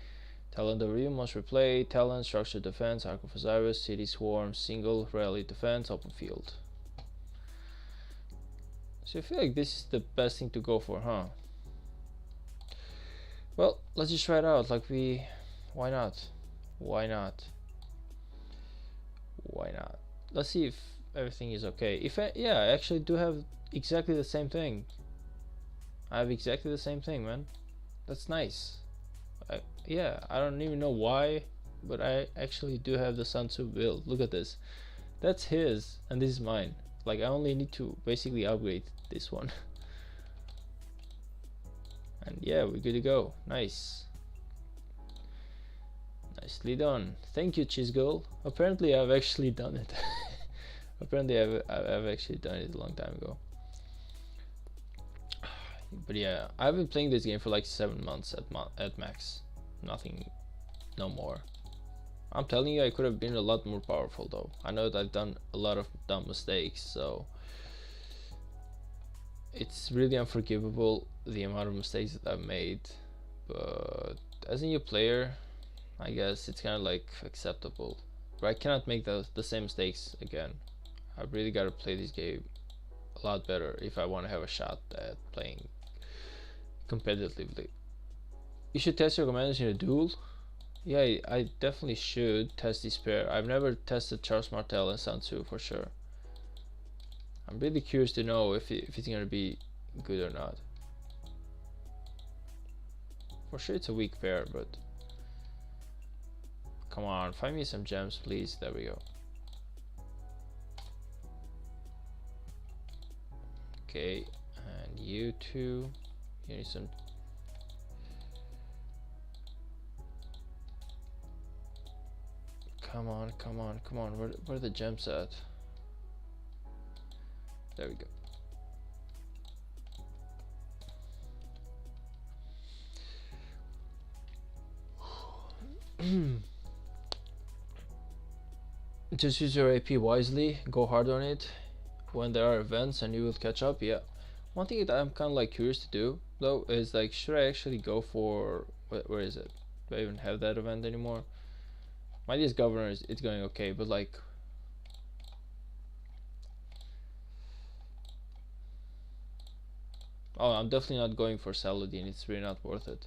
Talent overview, must replay, talent, structured defense, Arc of Osiris, city swarm, single, rally defense, open field. So I feel like this is the best thing to go for, huh? Well, let's just try it out. Like why not? Why not? Why not? Let's see if everything is okay. Yeah, I actually do have exactly the same thing. I have exactly the same thing, man. That's nice. Yeah, I don't even know why, but I actually do have the Sun Tzu build. Look at this. That's his, and this is mine. Like, I only need to basically upgrade this one. And yeah, we're good to go. Nice. Nicely done. Thank you, Cheese Girl. Apparently, I've actually done it. Apparently, I've actually done it a long time ago. But yeah, I've been playing this game for like 7 months at max. Nothing, no more. I'm telling you, I could have been a lot more powerful though. I know that I've done a lot of dumb mistakes, so it's really unforgivable the amount of mistakes that I've made. But as a new player, I guess it's kind of like acceptable. But I cannot make the same mistakes again. I really gotta play this game a lot better if I want to have a shot at playing competitively. You should test your commanders in a duel. Yeah, I definitely should test this pair. I've never tested Charles Martel and Sun Tzu for sure. I'm really curious to know if it's gonna be good or not. For sure it's a weak pair, but come on, find me some gems, please. There we go. Okay, and you two. You need some. Come on, come on, come on. Where are the gems at? There we go. Just use your AP wisely, go hard on it when there are events and you will catch up. Yeah. One thing that I'm kind of like curious to do though is like, should I actually go for where is it? Do I even have that event anymore? My DS governor is it's going okay, but like oh, I'm definitely not going for Saladin. It's really not worth it.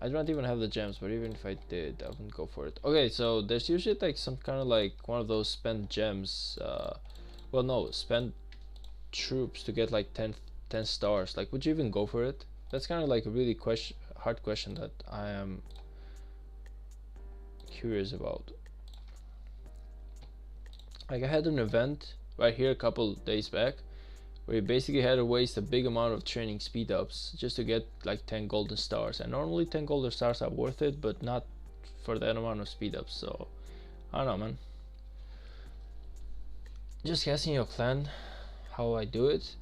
I don't even have the gems, but even if I did, I wouldn't go for it. Okay, so there's usually like some kind of like one of those spent gems. Well, no, spent troops to get like 10 stars. Like, would you even go for it? That's kind of like a really hard question that I am curious about. Like, I had an event right here a couple days back where you basically had to waste a big amount of training speed ups just to get like 10 golden stars, and normally 10 golden stars are worth it, but not for that amount of speed ups. So I don't know, man. Just guessing your plan, how I do it.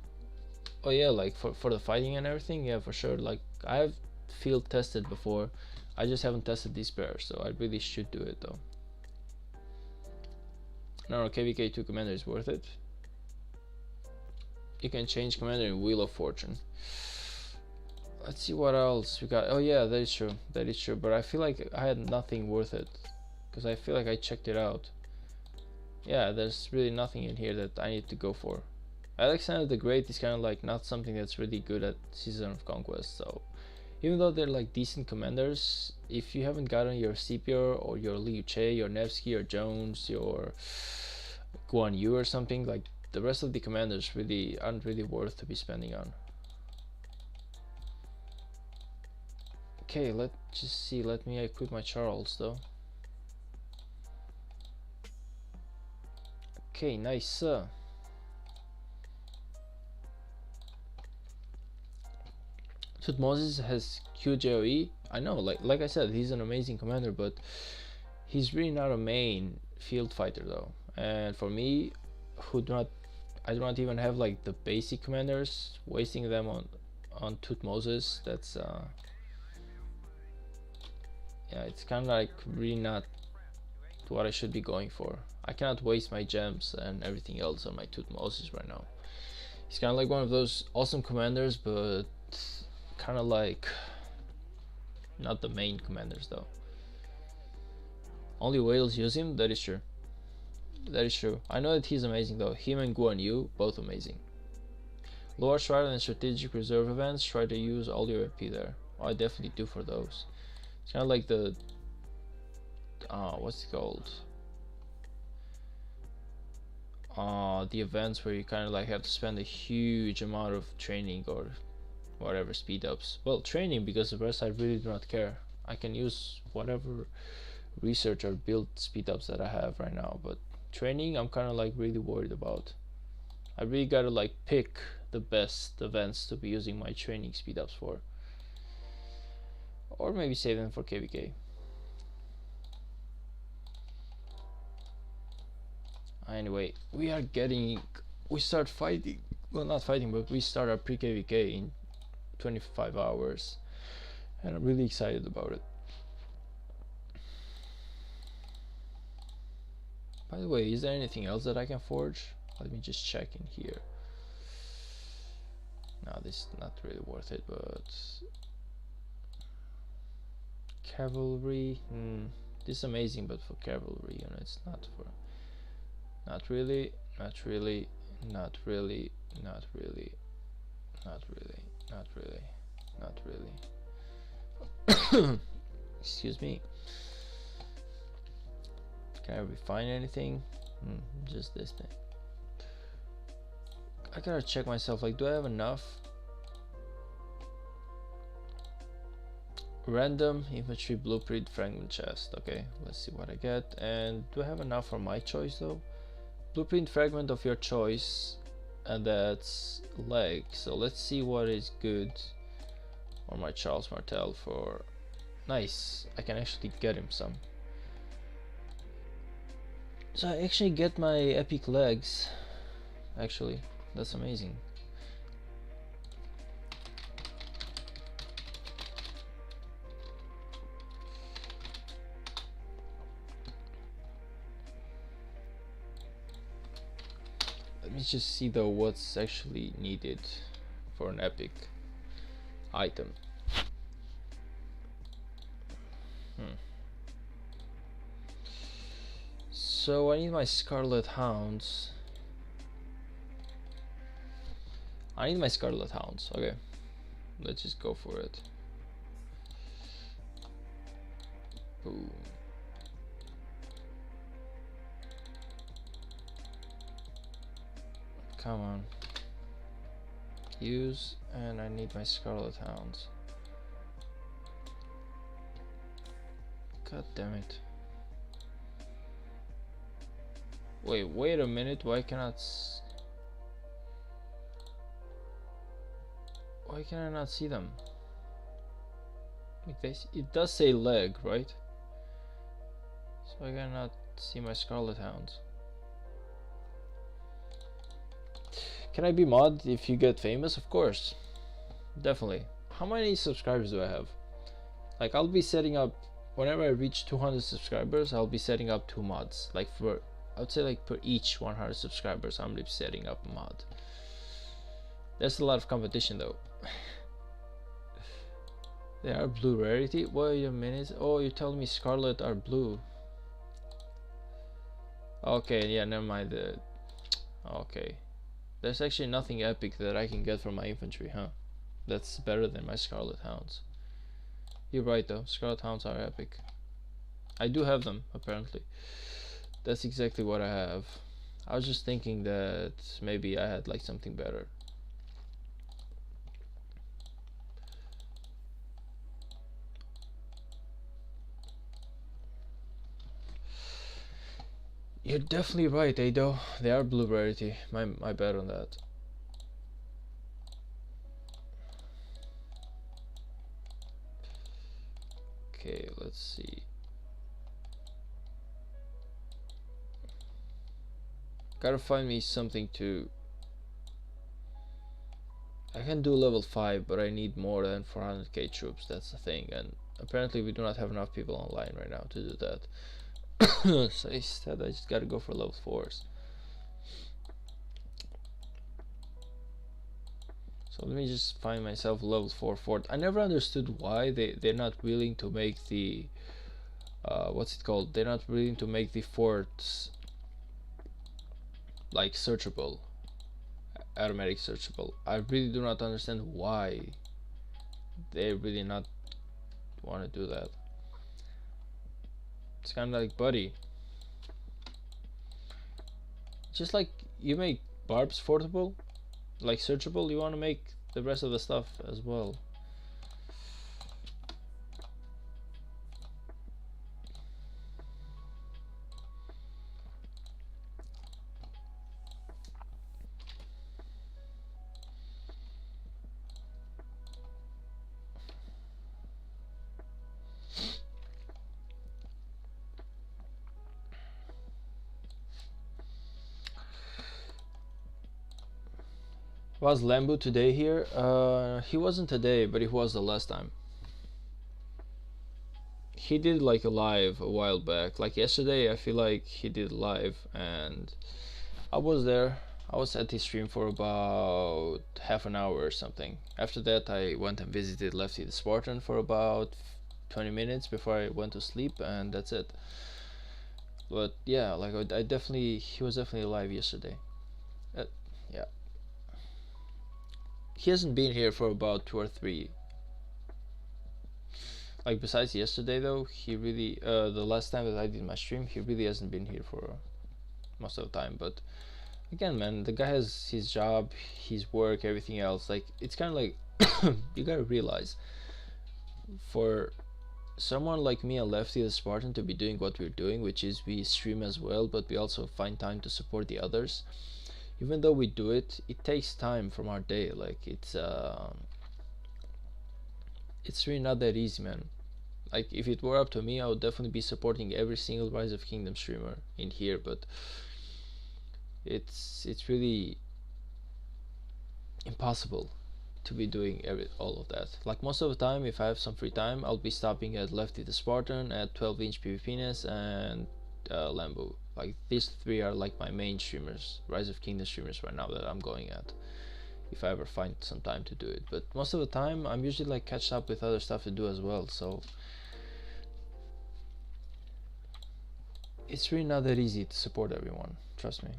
Oh yeah, like for the fighting and everything, yeah, for sure. Like, I've field tested before, I just haven't tested these pairs, so I really should do it though. No, KVK 2 commander is worth it. You can change commander in Wheel of Fortune. Let's see what else we got. Oh yeah, that is true. That is true. But I feel like I had nothing worth it, because I feel like I checked it out. Yeah, there's really nothing in here that I need to go for. Alexander the Great is kind of like not something that's really good at Season of Conquest. So even though they're like decent commanders, if you haven't gotten your Scipio or your Liu Che, your Nevsky, your Jones, your Guan Yu or something, like the rest of the commanders really aren't really worth to be spending on. Okay, let's just see. Let me equip my Charles though. Okay, nice. Tutmosis has QJOE. I know, like I said, he's an amazing commander, but he's really not a main field fighter though. And for me, I do not even have like the basic commanders. Wasting them on Tutmosis, that's yeah, it's kind of like really not what I should be going for. I cannot waste my gems and everything else on my Tutmosis right now. He's kind of like one of those awesome commanders, but kind of like not the main commanders though. Only whales use him, that is true. That is true. I know that he's amazing though. Him and Guan Yu, both amazing. Lower Shroud and strategic reserve events, try to use all your AP there. Oh, I definitely do for those. It's kind of like the what's it called? The events where you kind of like have to spend a huge amount of training or whatever speed ups. Well, training, because the rest I really do not care. I can use whatever research or build speed ups that I have right now, but training I'm kind of like really worried about. I really gotta like pick the best events to be using my training speed ups for, or maybe save them for KVK. Anyway, we start fighting, well, not fighting, but we start our pre-KVK in 25 hours, and I'm really excited about it. By the way, is there anything else that I can forge? Let me just check in here. No, this is not really worth it, but cavalry, this is amazing, but for cavalry, you know, it's not for, not really, not really, not really, not really, not really, not really, not really. Excuse me. Can I refine anything? Just this thing. I gotta check myself, like, do I have enough? Random infantry blueprint fragment chest. Okay, let's see what I get. And do I have enough for my choice though? Blueprint fragment of your choice, and that's leg. So let's see what is good on my Charles Martel for. Nice, I can actually get him some. So I actually get my epic legs. Actually, that's amazing. Let me just see though what's actually needed for an epic item. So I need my Scarlet Hounds. Okay, let's just go for it. Boom. Come on. Use, and I need my Scarlet Hounds. God damn it. Wait a minute, why can I not see them? Like this, it does say leg, right? So I cannot see my Scarlet Hounds. Can I be mod if you get famous? Of course, definitely. How many subscribers do I have? Like, I'll be setting up, whenever I reach 200 subscribers, I'll be setting up 2 mods. Like I would say like per each 100 subscribers, I'm be setting up a mod. There's a lot of competition though. They are blue rarity. Wait a minute. Oh, you're telling me Scarlet are blue. Okay, yeah, never mind. Okay. There's actually nothing epic that I can get from my infantry, huh? That's better than my Scarlet Hounds. You're right though, Scarlet Hounds are epic. I do have them, apparently. That's exactly what I have. I was just thinking that maybe I had like something better. You're definitely right, Ado. They are blue rarity. My bad on that. Okay, let's see. Gotta find me something to. I can do level 5, but I need more than 400k troops. That's the thing, and apparently we do not have enough people online right now to do that. So instead I just gotta go for level 4s. So let me just find myself level 4 fort. I never understood why they're not willing to make the what's it called? They're not willing to make the forts like searchable, automatic searchable. I really do not understand why they really not want to do that. It's kind of like, buddy, just like you make barbs portable, like searchable, you want to make the rest of the stuff as well. Was Lambu today here? He wasn't today, but he was the last time. He did like a live a while back, like yesterday. I feel like he did live, and I was there. I was at his stream for about half an hour or something. After that, I went and visited Lefty the Spartan for about 20 minutes before I went to sleep, and that's it. But yeah, like I definitely, he was definitely live yesterday. Yeah. He hasn't been here for about 2 or 3. Like besides yesterday though, he really the last time that I did my stream, he really hasn't been here for most of the time. But again, man, the guy has his job, his work, everything else. Like it's kind of like you gotta realize, for someone like me and Lefty the Spartan to be doing what we're doing, which is we stream as well, but we also find time to support the others. Even though we do it, it takes time from our day. Like it's really not that easy, man. Like if it were up to me, I would definitely be supporting every single Rise of Kingdom streamer in here, but it's really impossible to be doing all of that. Like most of the time, if I have some free time, I'll be stopping at Lefty the Spartan, at 12-inch PvPness, and Lambo. Like these three are like my main streamers, Rise of Kingdom streamers right now that I'm going at, if I ever find some time to do it. But most of the time, I'm usually like catched up with other stuff to do as well, so it's really not that easy to support everyone, trust me.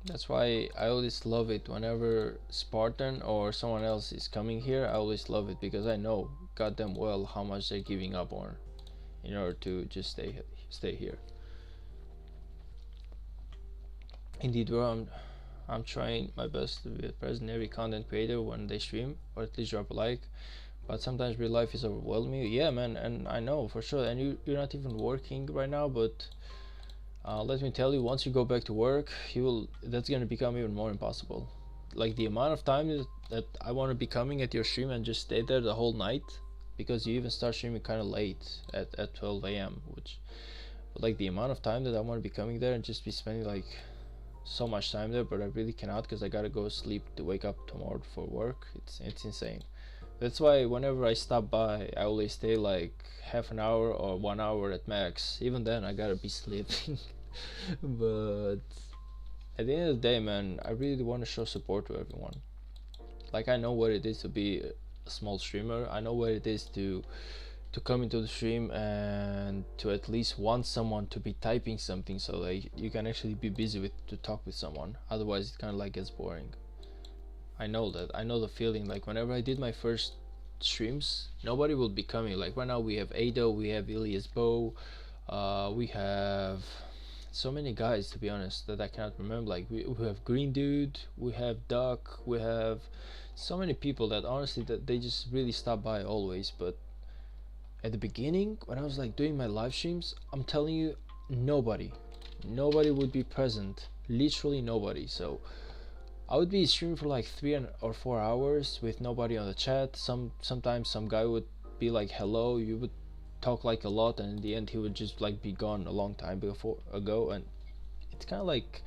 That's why I always love it whenever Spartan or someone else is coming here. I always love it because I know goddamn well how much they're giving up on in order to just stay here. Indeed, bro, I'm trying my best to be present every content creator when they stream, or at least drop a like. But sometimes real life is overwhelming. Yeah, man, and I know for sure. And you're not even working right now, but let me tell you, once you go back to work, that's gonna become even more impossible. Like the amount of time that I want to be coming at your stream and just stay there the whole night, because you even start streaming kind of late at 12 a.m. But like the amount of time that I want to be coming there and just be spending like so much time there, but I really cannot because I gotta go sleep to wake up tomorrow for work. It's insane. That's why whenever I stop by, I always stay like half an hour or 1 hour at max. Even then, I gotta be sleeping. But at the end of the day, man, I really want to show support to everyone. Like I know what it is to be a small streamer. I know what it is to come into the stream and to at least want someone to be typing something so that you can actually be busy with to talk with someone. Otherwise, it kind of like gets boring. I know that. I know the feeling. Like whenever I did my first streams, nobody will be coming. Like right now we have Ado, we have Ilias Bow, we have so many guys, to be honest, that I cannot remember. Like we have Green Dude, we have Duck, we have so many people that honestly that they just really stop by always. But at the beginning, when I was like doing my live streams, I'm telling you, nobody would be present. Literally nobody. So I would be streaming for like 3 or 4 hours with nobody on the chat. Sometimes some guy would be like hello, you would talk like a lot, and in the end he would just like be gone a long time ago. And it's kind of like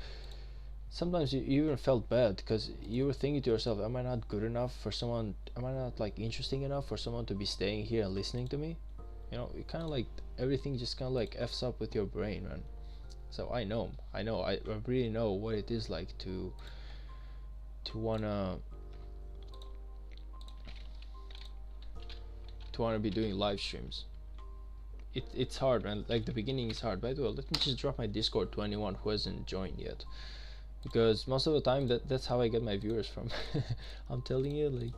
sometimes you even felt bad because you were thinking to yourself, am I not good enough for someone, am I not like interesting enough for someone to be staying here and listening to me? You know, it kind of like everything just kind of like f's up with your brain, man. So I really know what it is like to wanna be doing live streams. It's hard, man. Like the beginning is hard. By the way, let me just drop my Discord to anyone who hasn't joined yet, because most of the time that's how I get my viewers from. I'm telling you, like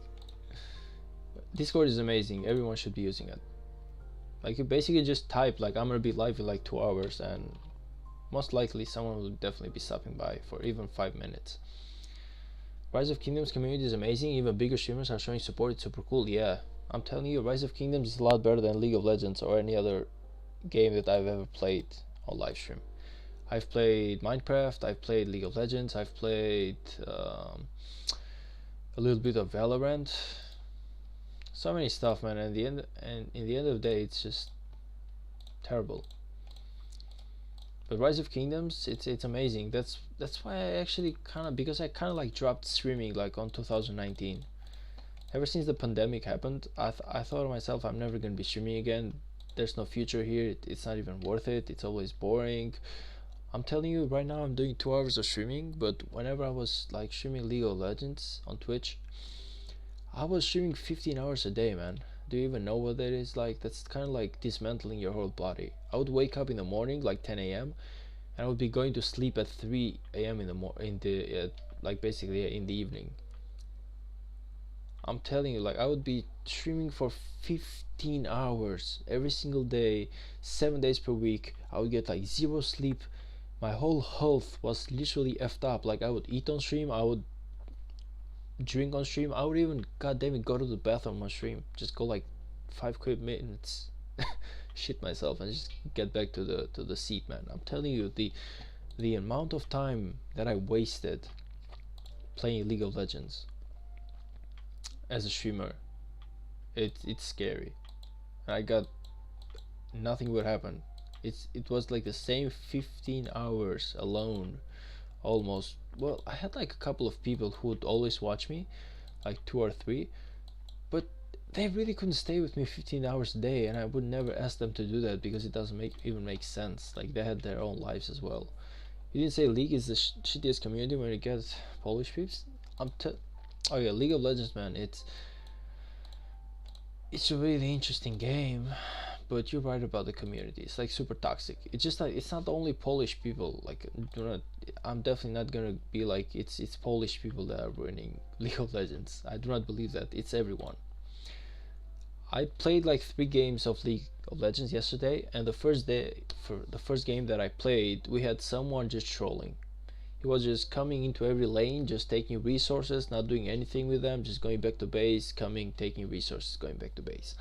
Discord is amazing. Everyone should be using it. Like you basically just type like I'm gonna be live in like 2 hours, and most likely someone will definitely be stopping by for even 5 minutes. Rise of Kingdoms community is amazing. Even bigger streamers are showing support. It's super cool. Yeah, I'm telling you, Rise of Kingdoms is a lot better than League of Legends or any other game that I've ever played on live stream. I've played Minecraft, I've played League of Legends, I've played a little bit of Valorant. So many stuff, man. And in the end of the day, it's just terrible. But Rise of Kingdoms, it's amazing. That's why I actually because I kind of like dropped streaming like on 2019. Ever since the pandemic happened, I thought to myself, I'm never gonna be streaming again. There's no future here. It's not even worth it. It's always boring. I'm telling you right now, I'm doing 2 hours of streaming. But whenever I was like streaming League of Legends on Twitch, I was streaming 15 hours a day, man. Do you even know what that is? Like that's kind of like dismantling your whole body. I would wake up in the morning like 10 a.m. and I would be going to sleep at 3 a.m. in the like basically in the evening. I'm telling you, like I would be streaming for 15 hours every single day, 7 days per week. I would get like zero sleep. My whole health was literally effed up. Like I would eat on stream, I would drink on stream, I would even goddamn it go to the bathroom on stream. Just go like 5 quick minutes, shit myself, and just get back to the seat, man. I'm telling you, the amount of time that I wasted playing League of Legends as a streamer, it's scary. I got nothing would happen. It was like the same 15 hours alone, almost. Well, I had like a couple of people who would always watch me, like 2 or 3, but they really couldn't stay with me 15 hours a day, and I would never ask them to do that because it doesn't even make sense. Like they had their own lives as well. You didn't say League is the shittiest community when you get Polish peeps? Oh yeah, League of Legends, man. It's a really interesting game, but you're right about the community. It's like super toxic. It's just like it's not only Polish people. Like, I'm definitely not gonna be like it's Polish people that are ruining League of Legends. I do not believe that. It's everyone. I played like 3 games of League of Legends yesterday, and for the first game that I played, we had someone just trolling. He was just coming into every lane, just taking resources, not doing anything with them, just going back to base, coming, taking resources, going back to base.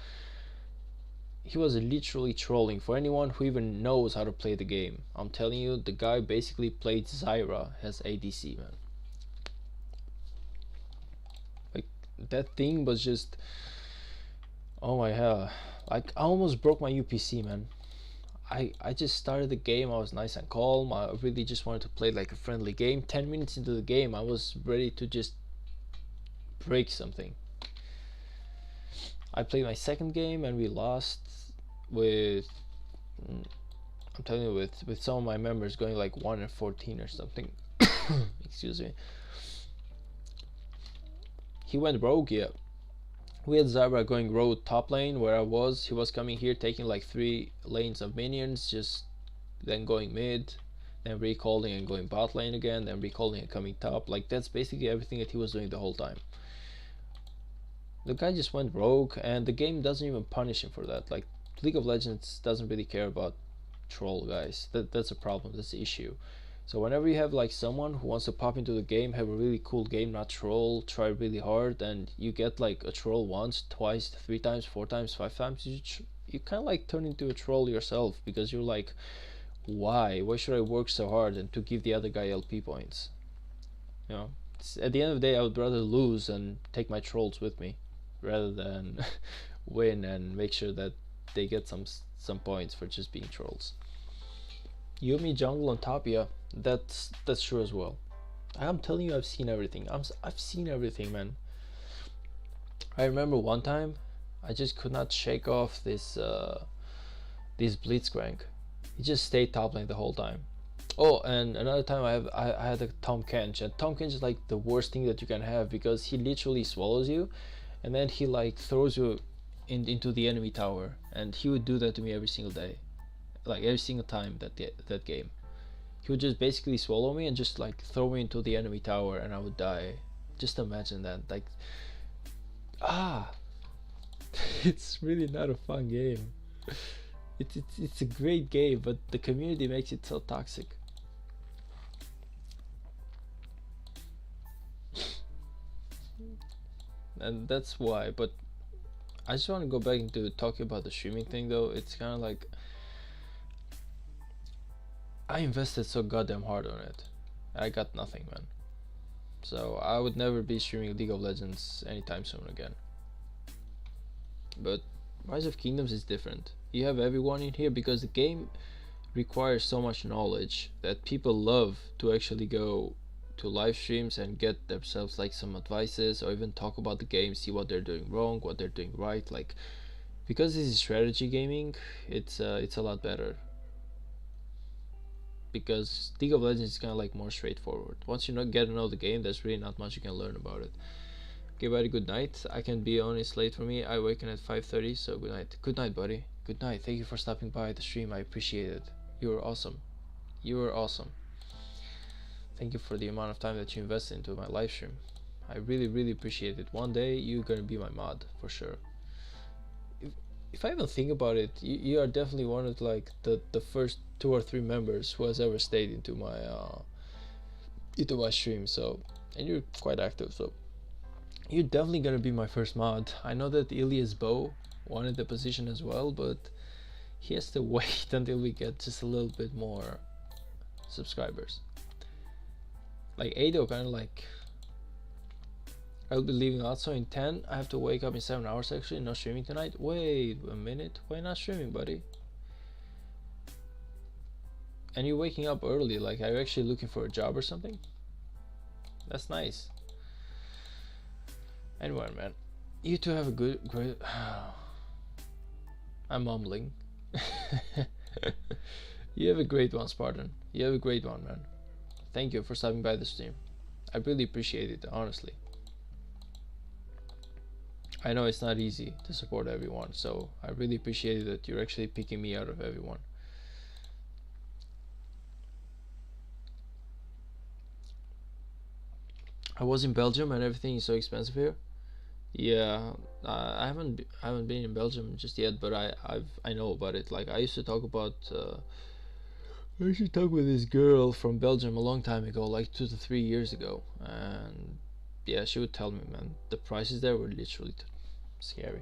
He was literally trolling. For anyone who even knows how to play the game, I'm telling you, the guy basically played Zyra as ADC, man. Like, that thing was just, oh my hell. Like, I almost broke my UPC, man. I just started the game, I was nice and calm, I really just wanted to play like a friendly game. 10 minutes into the game, I was ready to just break something. I played my second game and we lost with, I'm telling you, with some of my members going like 1-14 or something. Excuse me. He went rogue, yeah. We had Zyra going rogue top lane where I was. He was coming here taking like 3 lanes of minions, just then going mid, then recalling and going bot lane again, then recalling and coming top. Like that's basically everything that he was doing the whole time. The guy just went rogue, and the game doesn't even punish him for that. Like League of Legends doesn't really care about troll guys. That's a problem. That's the issue. So whenever you have like someone who wants to pop into the game, have a really cool game, not troll, try really hard, and you get like a troll once, twice, 3 times, 4 times, 5 times, you kind of like turn into a troll yourself, because you're like, why should I work so hard and to give the other guy LP points? You know, at the end of the day, I would rather lose and take my trolls with me rather than win and make sure that they get some points for just being trolls. Yumi jungle on top, yeah, that's true as well. I'm telling you, I've seen everything. I've seen everything, man. I remember one time, I just could not shake off this Blitzcrank. He just stayed top lane the whole time. Oh, and another time I had a Tom Kench, and Tom Kench is like the worst thing that you can have, because he literally swallows you, and then he like throws you into the enemy tower, and he would do that to me every single day. Like every single time that game, he would just basically swallow me and just like throw me into the enemy tower, and I would die. Just imagine that. Like, it's really not a fun game. It's a great game, but the community makes it so toxic. And that's why. But I just want to go back into talking about the streaming thing, though. It's kind of like, I invested so goddamn hard on it. I got nothing, man. So I would never be streaming League of Legends anytime soon again. But Rise of Kingdoms is different. You have everyone in here because the game requires so much knowledge that people love to actually go to live streams and get themselves like some advices, or even talk about the game, see what they're doing wrong, what they're doing right. Like, because this is strategy gaming, it's a lot better. Because League of Legends is kind of like more straightforward. Once you get to know the game, there's really not much you can learn about it. Okay, buddy, good night. I can be on, it's late for me. I awaken at 5:30, so good night. Good night, buddy. Good night. Thank you for stopping by the stream. I appreciate it. You were awesome. You were awesome. Thank you for the amount of time that you invested into my live stream. I really, really appreciate it. One day you're gonna be my mod for sure. If, if I even think about it, you are definitely one of like the first 2 or 3 members who has ever stayed into my stream. So, and you're quite active, so you're definitely gonna be my first mod. I know that Ilias Bow wanted the position as well, but he has to wait until we get just a little bit more subscribers. Like Ado, kind of like I'll be leaving also in 10. I have to wake up in 7 hours actually, not streaming tonight. Wait a minute, why not streaming, buddy? And you're waking up early, like are you actually looking for a job or something? That's nice. Anyway, man, you two have a great. I'm mumbling. You have a great one, Spartan. You have a great one, man. Thank you for stopping by the stream. I really appreciate it, honestly. I know it's not easy to support everyone, so I really appreciate that you're actually picking me out of everyone. I was in Belgium and everything is so expensive here. Yeah, I haven't been in Belgium just yet, but I know about it. Like I used to talk about. I used to talk with this girl from Belgium a long time ago, like 2 to 3 years ago, and yeah, she would tell me, man, the prices there were literally scary.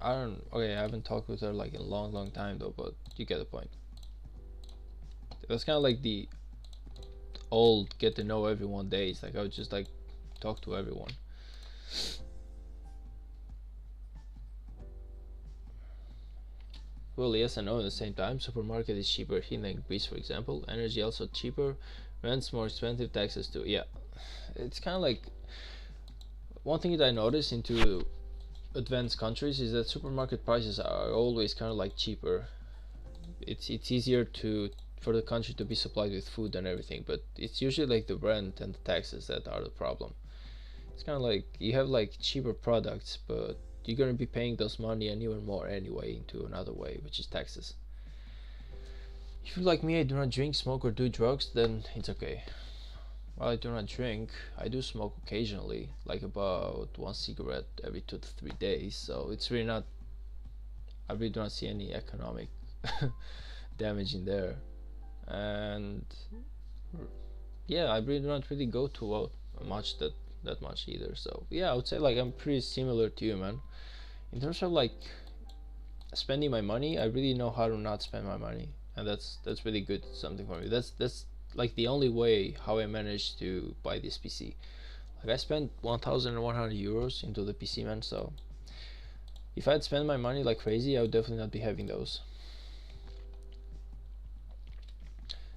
I don't. Okay, I haven't talked with her like in a long time though, but you get the point. That's kind of like the old get to know everyone days. Like I would just like talk to everyone. Well, yes and no at the same time. Supermarket is cheaper here than Greece, for example. Energy also cheaper. Rent's more expensive. Taxes too. Yeah, it's kind of like one thing that I noticed into advanced countries is that supermarket prices are always kind of like cheaper. It's easier to for the country to be supplied with food and everything, but it's usually like the rent and the taxes that are the problem. It's kind of like you have like cheaper products, but you're gonna be paying those money and even more anyway into another way, which is taxes. If you're like me, I do not drink, smoke, or do drugs, then it's okay. While I do not drink, I do smoke occasionally, like about 1 cigarette every 2 to 3 days. So it's really not. I really do not see any economic damage in there, and yeah, I really do not really go to much that much either. So yeah, I would say like I'm pretty similar to you, man. In terms of like spending my money, I really know how to not spend my money, and that's really good something for me. That's like the only way how I managed to buy this PC. Like I spent 1,100 euros into the PC, man. So if I'd spend my money like crazy, I would definitely not be having those.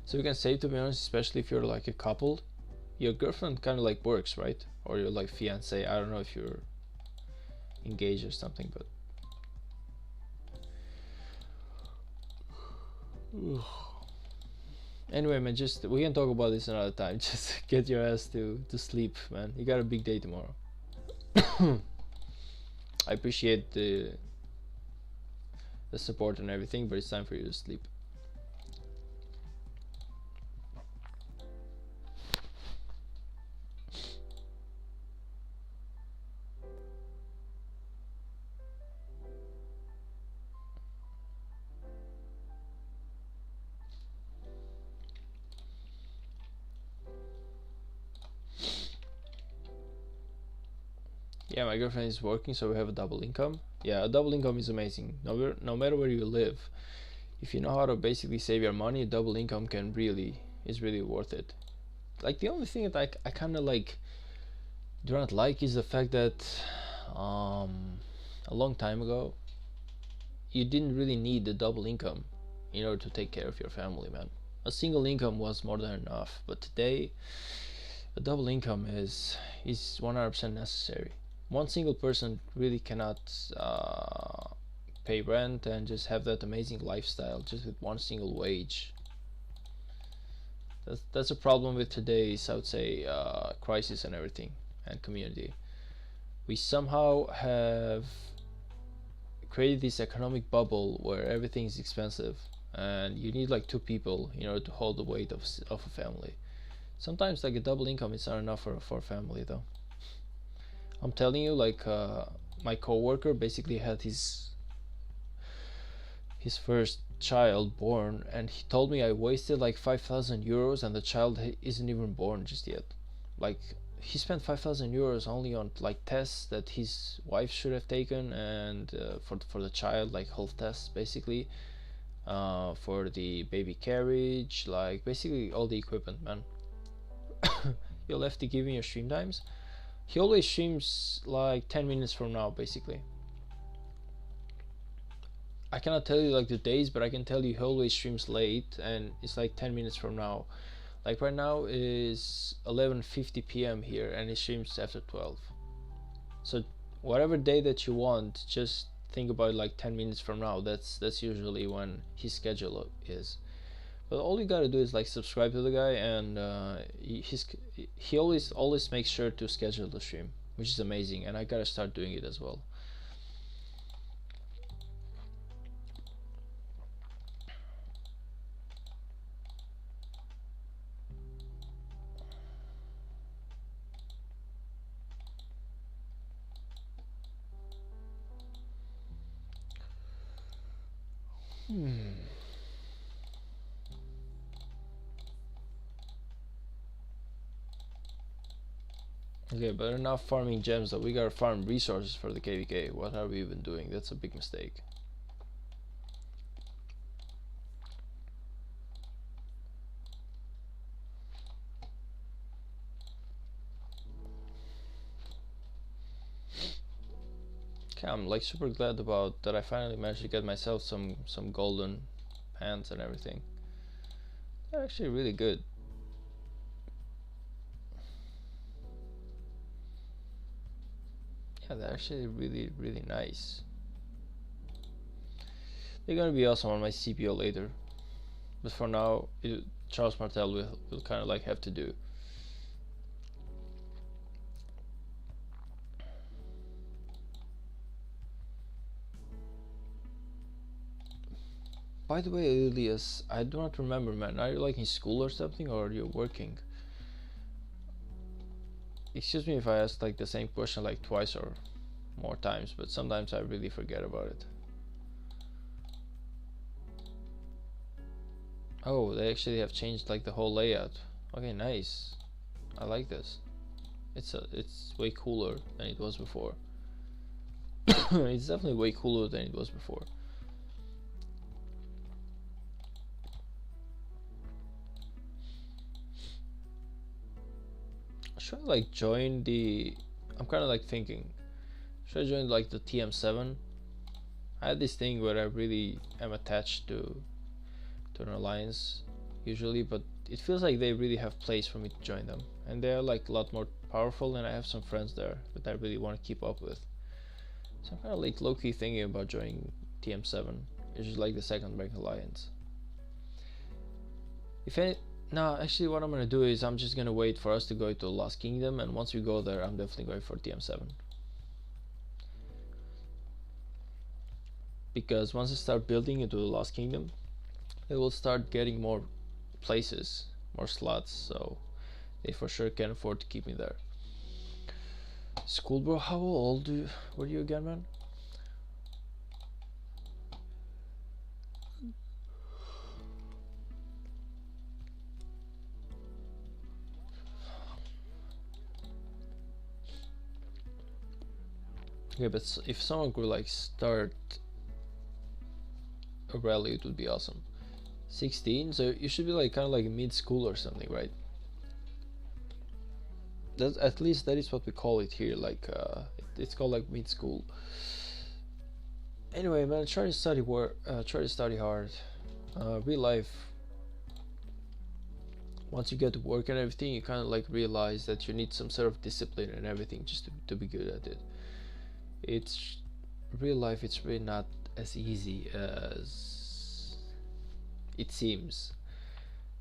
So you can save, to be honest, especially if you're like a couple. Your girlfriend kind of like works, right? Or you're like fiance. I don't know if you're engaged or something, but anyway, man, just we can talk about this another time. Just get your ass to sleep, man. You got a big day tomorrow. I appreciate the support and everything, but it's time for you to sleep. Yeah, my girlfriend is working, so we have a double income. Yeah, a double income is amazing. No matter where you live, if you know how to basically save your money, a double income is really worth it. Like the only thing that I kind of like do not like is the fact that a long time ago you didn't really need a double income in order to take care of your family, man. A single income was more than enough, but today a double income is 100% necessary. One single person really cannot pay rent and just have that amazing lifestyle just with one single wage. That's a problem with today's, I would say, crisis and everything and community. We somehow have created this economic bubble where everything is expensive and you need like 2 people in order to hold the weight of a family. Sometimes like a double income is not enough for a family though. I'm telling you, like my coworker basically had his first child born, and he told me I wasted like 5,000 euros, and the child isn't even born just yet. Like he spent 5,000 euros only on like tests that his wife should have taken, and for the child, like health tests basically, for the baby carriage, like basically all the equipment, man. You'll have to give me your stream times. He always streams like 10 minutes from now, basically. I cannot tell you like the days, but I can tell you he always streams late, and it's like 10 minutes from now. Like right now is 11:50 p.m. here, and he streams after 12. So whatever day that you want, just think about like 10 minutes from now. That's usually when his schedule is. But all you gotta do is like subscribe to the guy, and he always makes sure to schedule the stream, which is amazing, and I gotta start doing it as well. Okay, but we're not farming gems though. We gotta farm resources for the KVK. What are we even doing? That's a big mistake. Okay, I'm like super glad about that. I finally managed to get myself some golden pants and everything. They're actually really good. Yeah, they're actually really nice. They're gonna be awesome on my CPO later, but for now, Charles Martel will kind of like have to do. By the way, Elias, I do not remember, man. Are you like in school or something, or are you working? Excuse me if I ask like the same question like twice or more times, but sometimes I really forget about it. Oh, they actually have changed like the whole layout. Okay, nice. I like this. It's way cooler than it was before. It's definitely way cooler than it was before. Should I like join the? I'm kind of like thinking. Should I join like the TM7? I had this thing where I really am attached to an alliance usually, but it feels like they really have place for me to join them, and they're like a lot more powerful, and I have some friends there that I really want to keep up with. So I'm kind of like low-key thinking about joining TM7, which is like the second rank alliance. If any, no, actually what I'm gonna do is I'm just gonna wait for us to go to Lost Kingdom, and once we go there I'm definitely going for TM7. Because once I start building into the Lost Kingdom, they will start getting more places, more slots, so they for sure can afford to keep me there. Schoolbro, how old were you again, man? Okay, but if someone could like start a rally, it would be awesome. 16, so you should be like kind of like mid-school or something, right? That at least that is what we call it here. Like it's called like mid-school. Anyway, man, try to study try to study hard. Real life. Once you get to work and everything, you kind of like realize that you need some sort of discipline and everything just to be good at it. It's real life. It's really not as easy as it seems.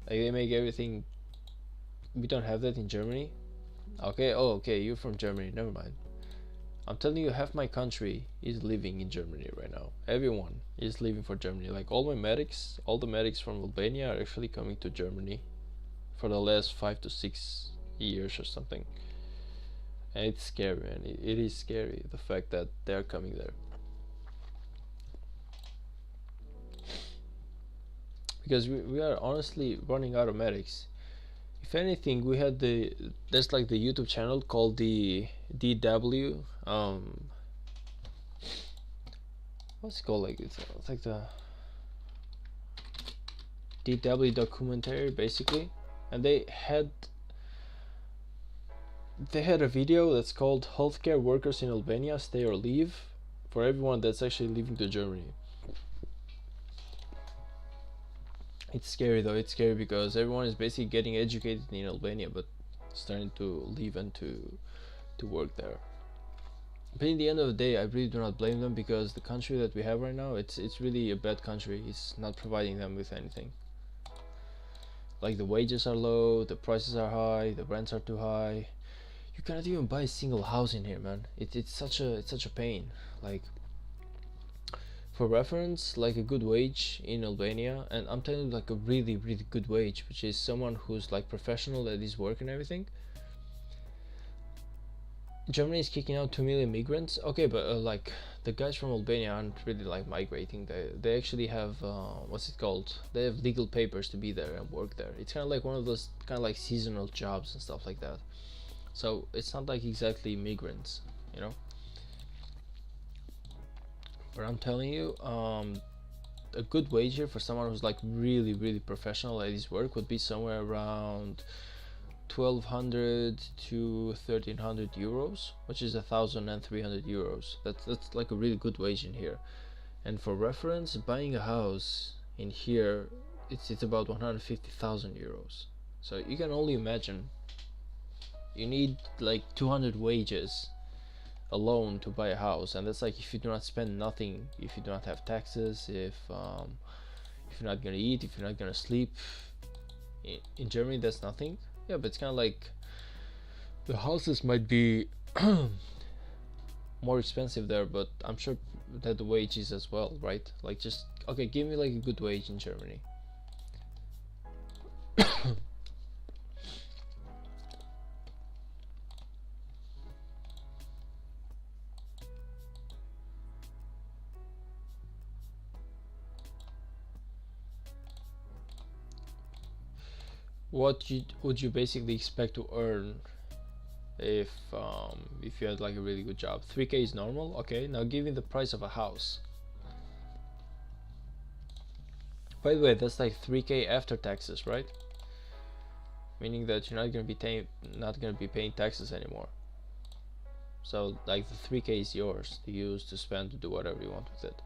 Like they make everything. We don't have that in Germany. Okay. Oh, okay. You're from Germany. Never mind. I'm telling you, half my country is living in Germany right now. Everyone is leaving for Germany. Like all the medics from Albania are actually coming to Germany for the last 5 to 6 years or something. And it's scary, and it is scary, the fact that they're coming there. Because we are honestly running out of medics. If anything, we had there's like the YouTube channel called the DW, what's it called, like it's like the DW documentary basically, and they had a video that's called "Healthcare Workers in Albania Stay or Leave," for everyone that's actually leaving to Germany. It's scary though. It's scary because everyone is basically getting educated in Albania, but starting to leave and to work there. But in the end of the day, I really do not blame them, because the country that we have right now, it's really a bad country. It's not providing them with anything. Like, the wages are low, the prices are high, the rents are too high. You cannot even buy a single house in here, man. It's such a pain. Like, for reference, like a good wage in Albania, and I'm telling you, like a really good wage, which is someone who's like professional at his work and everything. Germany is kicking out 2 million migrants. Okay, but like, the guys from Albania aren't really like migrating. They actually have what's it called? They have legal papers to be there and work there. It's kind of like one of those kind of like seasonal jobs and stuff like that. So it's not like exactly migrants, you know. But I'm telling you, a good wage here for someone who's like really professional at his work would be somewhere around 1200 to 1300 euros, which is 1300 euros. That's like a really good wage in here. And for reference, buying a house in here, it's about 150,000 euros. So you can only imagine, you need like 200 wages alone to buy a house, and that's like if you do not spend nothing, if you do not have taxes, if you're not gonna eat, if you're not gonna sleep. In Germany, that's nothing. Yeah, but it's kind of like the houses might be more expensive there, but I'm sure that the wage is as well, right? Like, just okay, give me like a good wage in Germany. What would you basically expect to earn if you had like a really good job? 3K is normal. Okay, now give me the price of a house. By the way, that's like 3K after taxes, right? Meaning that you're not gonna be paying taxes anymore. So like the 3K is yours to use, to spend, to do whatever you want with it.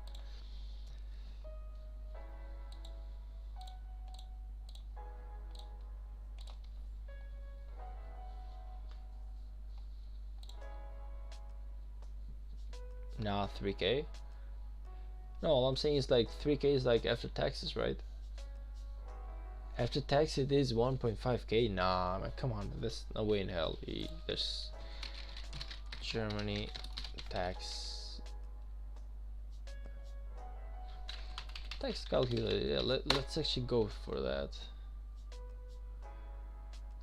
Nah, 3K. No, all I'm saying is like 3K is like after taxes, right? After tax it is 1.5K. Nah, man, come on, there's no way in hell. There's Germany tax calculator. Yeah, let's actually go for that.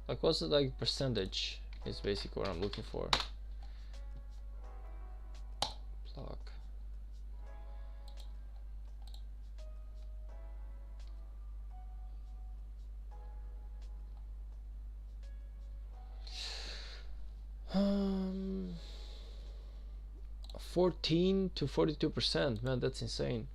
Like, what's the like percentage is basically what I'm looking for. Plug. Um, 14 to 42%. Man, that's insane.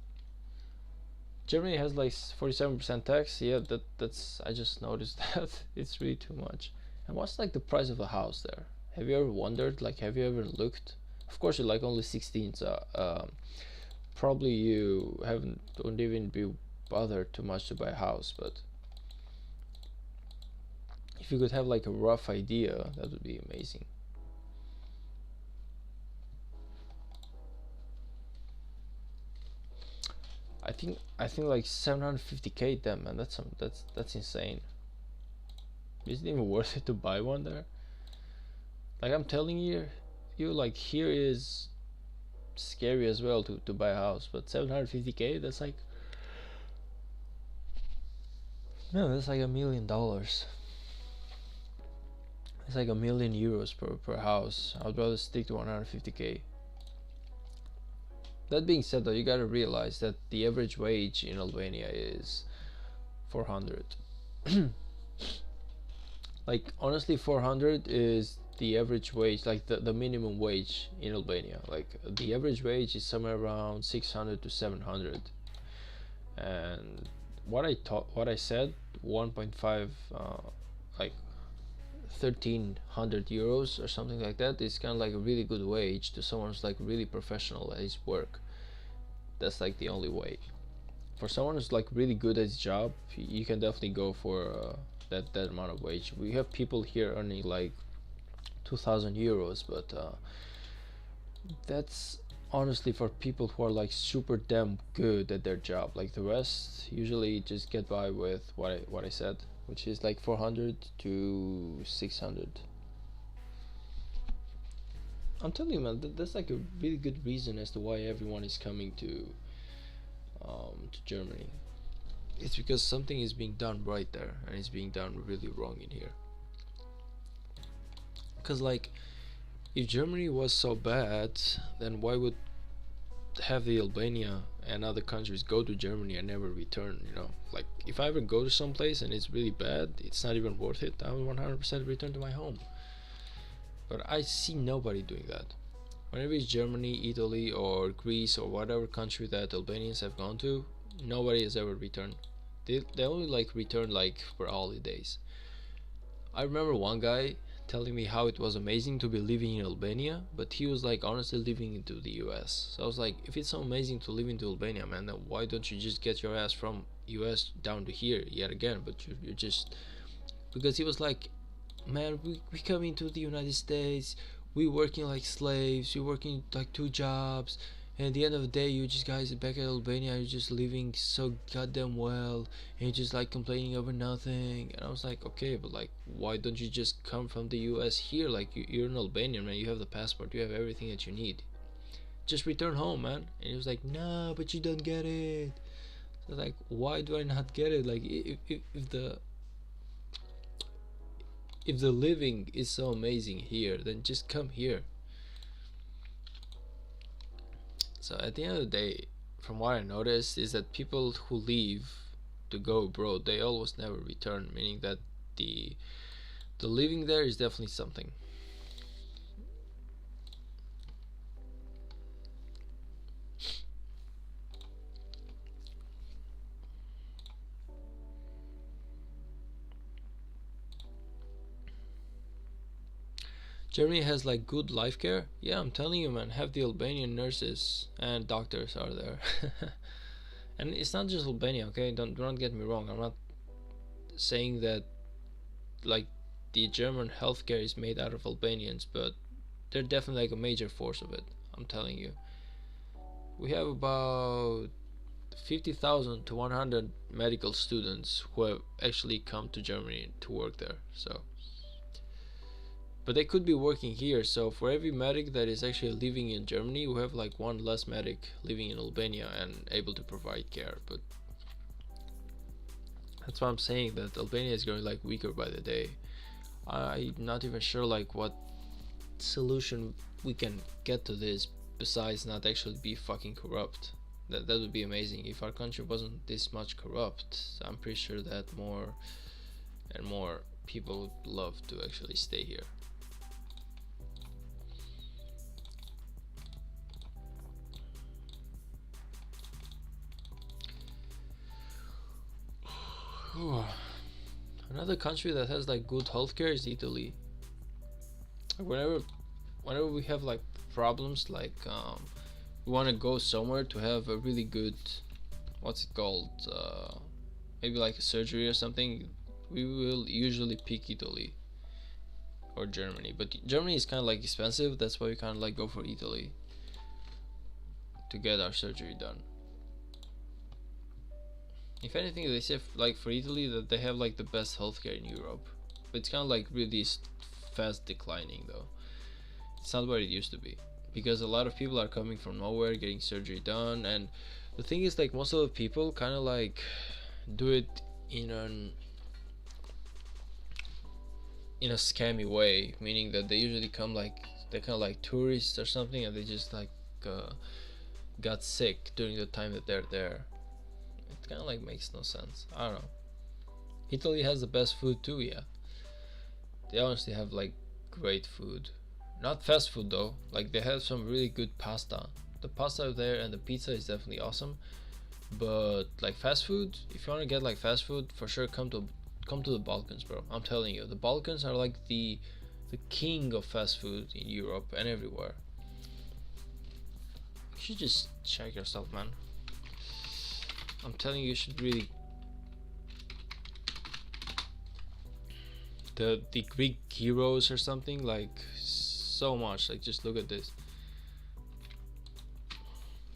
Germany has like 47% tax. Yeah, that's I just noticed that. It's really too much. And what's like the price of a house there? Have you ever wondered? Like, have you ever looked? Of course, you're like only 16, so probably you don't even be bothered too much to buy a house. But if you could have like a rough idea, that would be amazing. I think like 750K. Damn, man, that's insane. Is it even worth it to buy one there? Like, I'm telling you, like, here is scary as well to buy a house, but 750K, that's like, no, that's like $1 million. It's like €1 million per house. I'd rather stick to 150k. That being said, though, you gotta realize that the average wage in Albania is 400. Like, honestly, 400 is the average wage, like the minimum wage in Albania. Like, the average wage is somewhere around 600 to 700. And what I said, 1.5, like 1300 euros or something like that, is kind of like a really good wage to someone who's like really professional at his work. That's like the only way. For someone who's like really good at his job, you can definitely go for that amount of wage. We have people here earning like 2000 euros, but that's honestly for people who are like super damn good at their job. Like, the rest usually just get by with what I said, which is like 400 to 600. I'm telling you, man, that's like a really good reason as to why everyone is coming to Germany. It's because something is being done right there, and it's being done really wrong in here. Because, like, if Germany was so bad, then why would have the Albania and other countries go to Germany and never return? You know, like, if I ever go to some place and it's really bad, it's not even worth it, I will 100% return to my home. But I see nobody doing that. Whenever it's Germany, Italy, or Greece, or whatever country that Albanians have gone to, nobody has ever returned. They only like return like for holidays. I remember one guy telling me how it was amazing to be living in Albania, but he was like honestly living into the US. So I was like, if it's so amazing to live into Albania, man, then why don't you just get your ass from US down to here yet again? But you're just, because he was like, man, we come into the United States, we working like slaves, we working like 2 jobs, and at the end of the day, you just guys back at Albania, you're just living so goddamn well, and you're just like complaining over nothing. And I was like, okay, but like, why don't you just come from the US here? Like, you're an Albanian, man, you have the passport, you have everything that you need, just return home, man. And he was like, no, but you don't get it. So like, why do I not get it? Like, if the living is so amazing here, then just come here. So at the end of the day, from what I noticed, is that people who leave to go abroad, they almost never return, meaning that the living there is definitely something. Germany has like good life care. Yeah, I'm telling you, man, have the Albanian nurses and doctors are there. And it's not just Albania, okay? Do not get me wrong. I'm not saying that like the German healthcare is made out of Albanians, but they're definitely like a major force of it. I'm telling you. We have about 50,000 to 100 medical students who have actually come to Germany to work there. So, but they could be working here. So for every medic that is actually living in Germany, we have like one less medic living in Albania and able to provide care. But that's why I'm saying that Albania is growing like weaker by the day. I'm not even sure like what solution we can get to this besides not actually be fucking corrupt. That would be amazing if our country wasn't this much corrupt. I'm pretty sure that more and more people would love to actually stay here. Another country that has like good healthcare is Italy. Whenever we have like problems, like we want to go somewhere to have a really good, what's it called, maybe like a surgery or something, we will usually pick Italy or Germany. But Germany is kind of like expensive, that's why we kind of like go for Italy to get our surgery done. If anything, they say like for Italy that they have like the best healthcare in Europe, but it's kind of like really fast declining though. It's not what it used to be, because a lot of people are coming from nowhere getting surgery done. And the thing is, like, most of the people kind of like do it in an in a scammy way, meaning that they usually come like they kind of like tourists or something, and they just like uh, got sick during the time that they're there. It kind of like makes no sense. I don't know. Italy has the best food too, yeah. They honestly have like great food. Not fast food though. Like they have some really good pasta. The pasta there and the pizza is definitely awesome. But like fast food, if you want to get like fast food, for sure come to the Balkans, bro. I'm telling you, the Balkans are like the king of fast food in Europe and everywhere. You should just check yourself, man. I'm telling you, you should really. The Greek heroes or something, like so much. Like just look at this.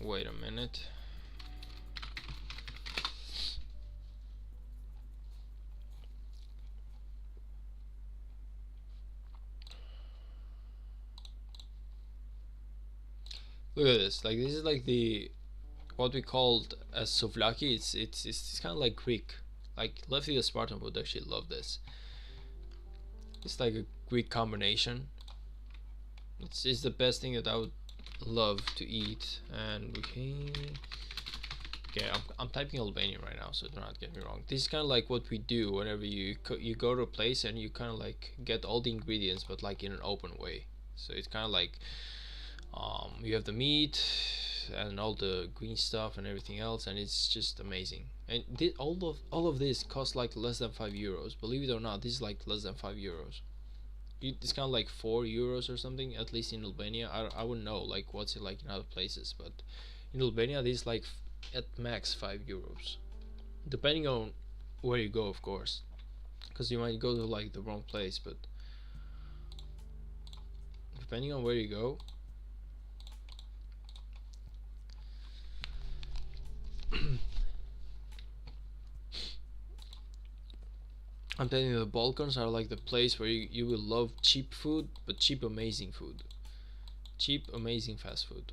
Wait a minute. Look at this. Like this is like the what we called as souvlaki. It's kind of like Greek. Like Lefty the Spartan would actually love this. It's like a Greek combination. It's the best thing that I would love to eat. And we can. Okay, I'm typing Albanian right now, so do not get me wrong. This is kind of like what we do whenever you go to a place and you kind of like get all the ingredients, but like in an open way. So it's kind of like you have the meat and all the green stuff and everything else, and it's just amazing. And all of this costs like less than €5. Believe it or not, this is like less than €5. It's kind of like €4 or something, at least in Albania. I wouldn't know like what's it like in other places, but in Albania this is like at max €5, depending on where you go, of course, because you might go to like the wrong place, but depending on where you go. I'm telling you, the Balkans are like the place where you will love cheap food, but cheap amazing food. Cheap amazing fast food.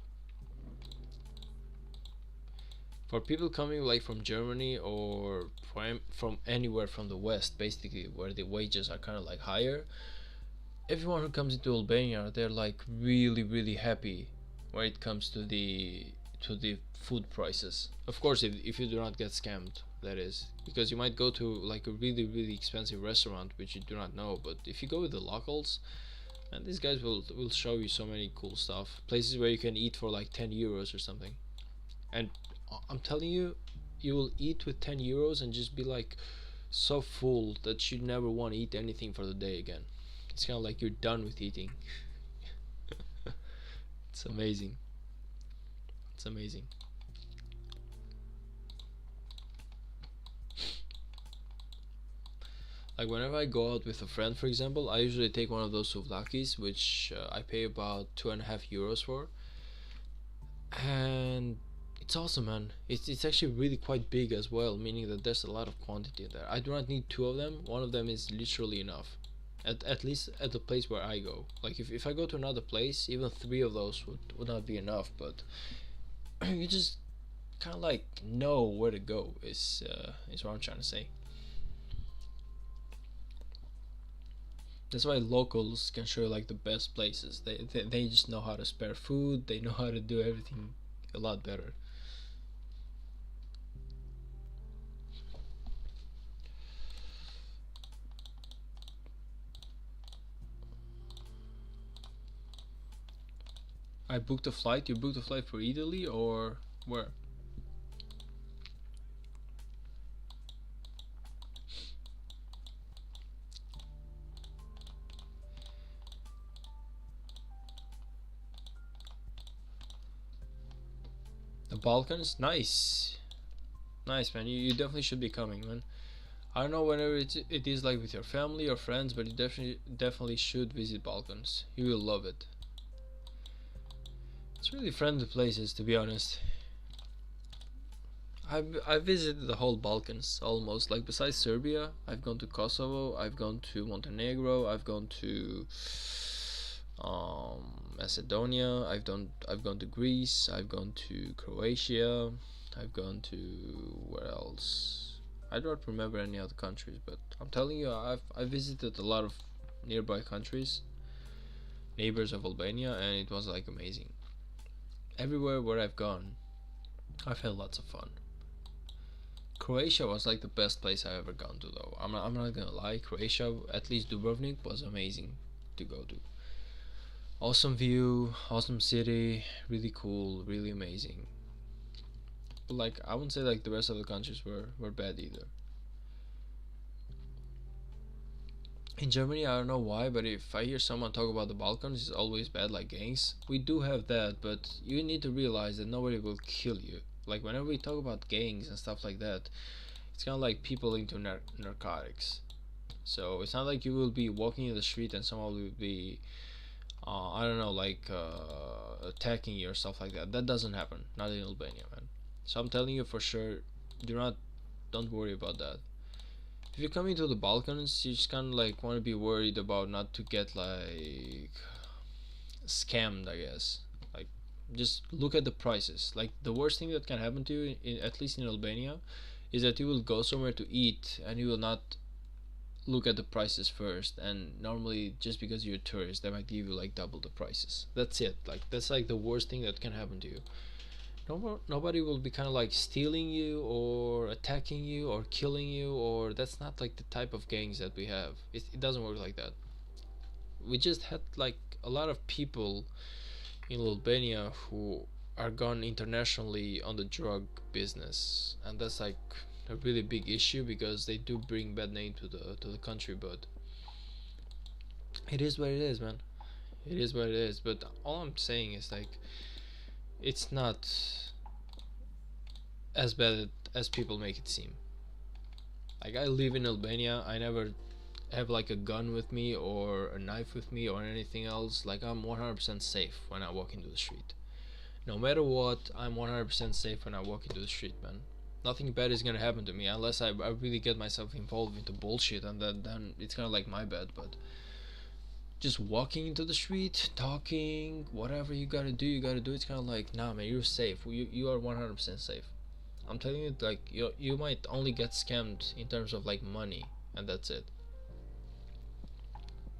For people coming like from Germany or from anywhere from the West, basically where the wages are kind of like higher, everyone who comes into Albania, they're like really happy when it comes to the food prices. Of course, if you do not get scammed, that is, because you might go to like a really expensive restaurant which you do not know. But if you go with the locals, and these guys will show you so many cool stuff, places where you can eat for like €10 or something. And I'm telling you, you will eat with €10 and just be like so full that you never want to eat anything for the day again. It's kind of like you're done with eating. It's amazing. It's amazing. Like whenever I go out with a friend, for example, I usually take one of those souvlakis, which I pay about €2.5 for, and it's awesome, man. It's actually really quite big as well, meaning that there's a lot of quantity there. I do not need two of them. One of them is literally enough. At least at the place where I go. Like if I go to another place, even three of those would not be enough. But you just kind of like know where to go. Is what I'm trying to say. That's why locals can show you like the best places. They just know how to spare food. They know how to do everything a lot better. I booked a flight. You booked a flight for Italy or where? The Balkans? Nice. Nice, man. You definitely should be coming, man. I don't know whenever it is like with your family or friends, but you definitely should visit Balkans. You will love it. It's really friendly places, to be honest. I've visited the whole Balkans almost. Like besides Serbia, I've gone to Kosovo, I've gone to Montenegro, I've gone to Macedonia, I've gone to Greece, I've gone to Croatia, I've gone to where else? I don't remember any other countries, but I'm telling you, I've visited a lot of nearby countries, neighbors of Albania, and it was like amazing. Everywhere where I've gone, I've had lots of fun. Croatia was like the best place I've ever gone to, though. I'm not gonna lie, Croatia, at least Dubrovnik, was amazing to go to. Awesome view, awesome city, really cool, really amazing. But like, I wouldn't say like the rest of the countries were bad either. In Germany, I don't know why, but if I hear someone talk about the Balkans, it's always bad, like gangs. We do have that, but you need to realize that nobody will kill you. Like, whenever we talk about gangs and stuff like that, it's kind of like people into narcotics. So it's not like you will be walking in the street and someone will be, I don't know, like attacking you or stuff like that. That doesn't happen. Not in Albania, man. So I'm telling you for sure, don't worry about that. If you're coming to the Balkans, you just kind of like want to be worried about not to get like scammed, I guess. Like, just look at the prices. Like, the worst thing that can happen to you, at least in Albania, is that you will go somewhere to eat and you will not look at the prices first. And normally, just because you're a tourist, they might give you like double the prices. That's it. Like, that's like the worst thing that can happen to you. Nobody will be kind of like stealing you or attacking you or killing you, or that's not like the type of gangs that we have. It doesn't work like that. We just had like a lot of people in Albania who are gone internationally on the drug business, and that's like a really big issue because they do bring bad name to the country. But it is what it is, man. It is what it is. But all I'm saying is like, it's not as bad as people make it seem. Like, I live in Albania, I never have like a gun with me or a knife with me or anything else. Like, I'm 100% safe when I walk into the street. No matter what, I'm 100% safe when I walk into the street, man. Nothing bad is gonna happen to me unless I really get myself involved into bullshit, and then it's kind of like my bad. But just walking into the street, talking, whatever you gotta do, you gotta do. It's kind of like, nah, man, you're safe. You are 100% safe. I'm telling you, like, you might only get scammed in terms of like money, and that's it.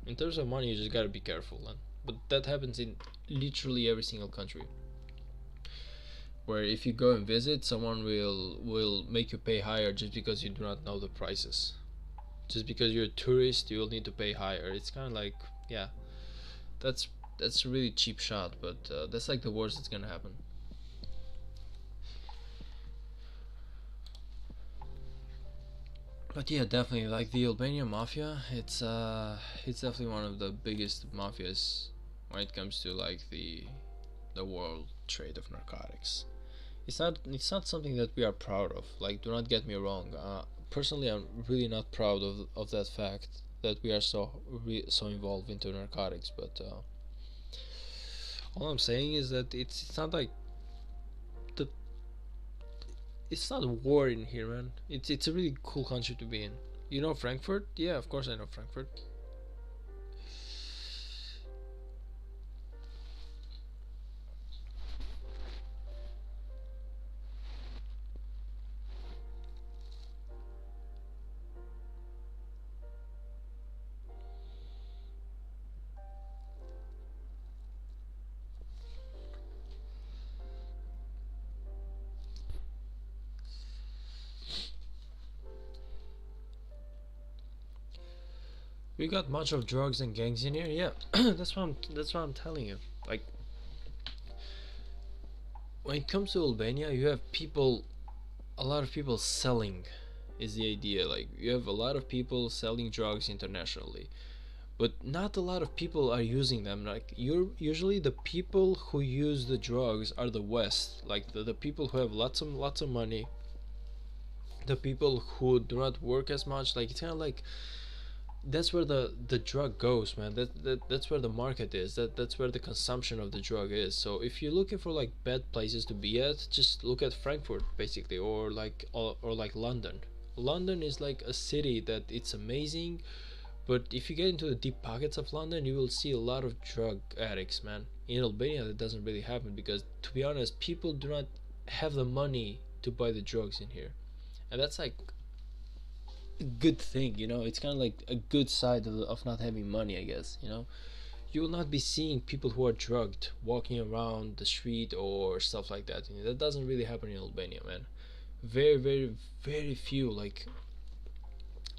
In terms of money, you just gotta be careful, and but that happens in literally every single country. Where if you go and visit, someone will make you pay higher just because you do not know the prices. Just because you're a tourist, you will need to pay higher. It's kind of like, yeah, that's a really cheap shot, but that's like the worst that's gonna happen. But yeah, definitely like the Albanian mafia. It's definitely one of the biggest mafias when it comes to like the world trade of narcotics. It's not something that we are proud of. Like, do not get me wrong. Personally, I'm really not proud of that fact that we are so involved into narcotics. But all I'm saying is that it's not like the it's not a war in here, man. It's a really cool country to be in. You know Frankfurt? Yeah, of course I know Frankfurt. We got much of drugs and gangs in here. Yeah, that's what I'm telling you. Like, when it comes to Albania, you have a lot of people selling. Is the idea, like, you have a lot of people selling drugs internationally, but not a lot of people are using them. Like, you're usually the people who use the drugs are the West, like the people who have lots of money, the people who do not work as much. Like, it's kind of like that's where the drug goes, man. That's where the market is. That's where the consumption of the drug is. So if you're looking for like bad places to be at, just look at Frankfurt basically, or like London. London is like a city that it's amazing, but if you get into the deep pockets of London, you will see a lot of drug addicts, man. In Albania, that doesn't really happen because, to be honest, people do not have the money to buy the drugs in here, and that's like a good thing, you know. It's kind of like a good side of not having money, I guess, you know. You will not be seeing people who are drugged walking around the street or stuff like that. You know, that doesn't really happen in Albania, man. Very, very, very few. Like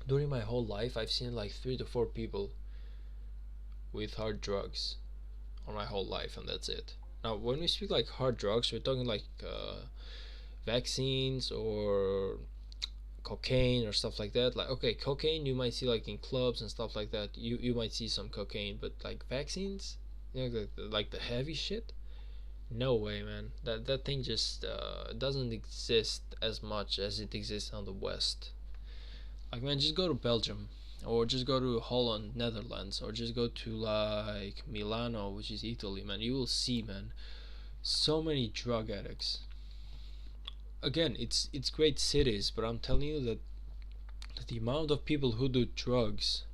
during my whole life, I've seen like 3 to 4 people with hard drugs on my whole life, and that's it. Now, when we speak like hard drugs, we're talking like vaccines or cocaine or stuff like that. Like, okay, cocaine you might see like in clubs and stuff like that. You might see some cocaine, but like vaccines, you know, like the heavy shit. No way, man. That thing just doesn't exist as much as it exists on the West. Like, man, just go to Belgium, or just go to Holland, Netherlands, or just go to like Milano, which is Italy, man. You will see, man, so many drug addicts. Again, it's great cities, but I'm telling you that the amount of people who do drugs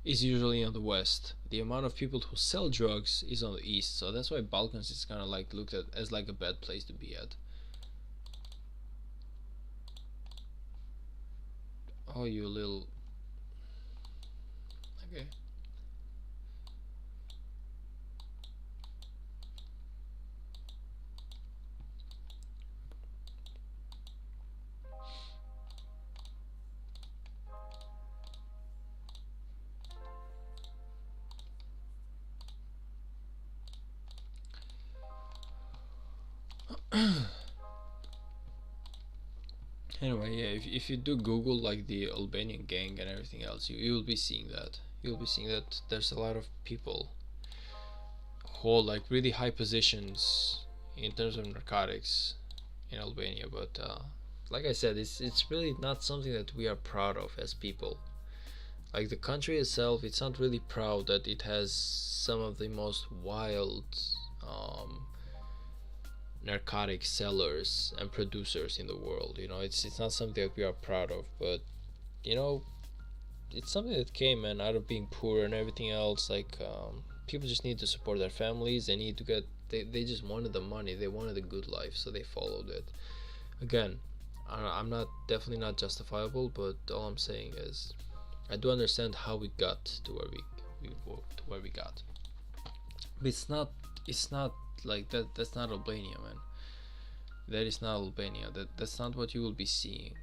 is usually on the West. The amount of people who sell drugs is on the East. So that's why Balkans is kind of like looked at as like a bad place to be at. Oh, you little. Okay. Anyway, yeah, if you do Google like the Albanian gang and everything else, you'll be seeing that. You'll be seeing that there's a lot of people who hold like really high positions in terms of narcotics in Albania. But like I said, it's really not something that we are proud of as people. Like the country itself, it's not really proud that it has some of the most wild um, narcotic sellers and producers in the world. You know, it's not something that we are proud of, but you know, it's something that came, man, out of being poor and everything else. Like people just need to support their families. They need to get. They just wanted the money. They wanted a good life, so they followed it. Again, I'm not definitely not justifiable, but all I'm saying is I do understand how we got to where we got. But it's not like that. That's not Albania, man. That is not Albania. That's not what you will be seeing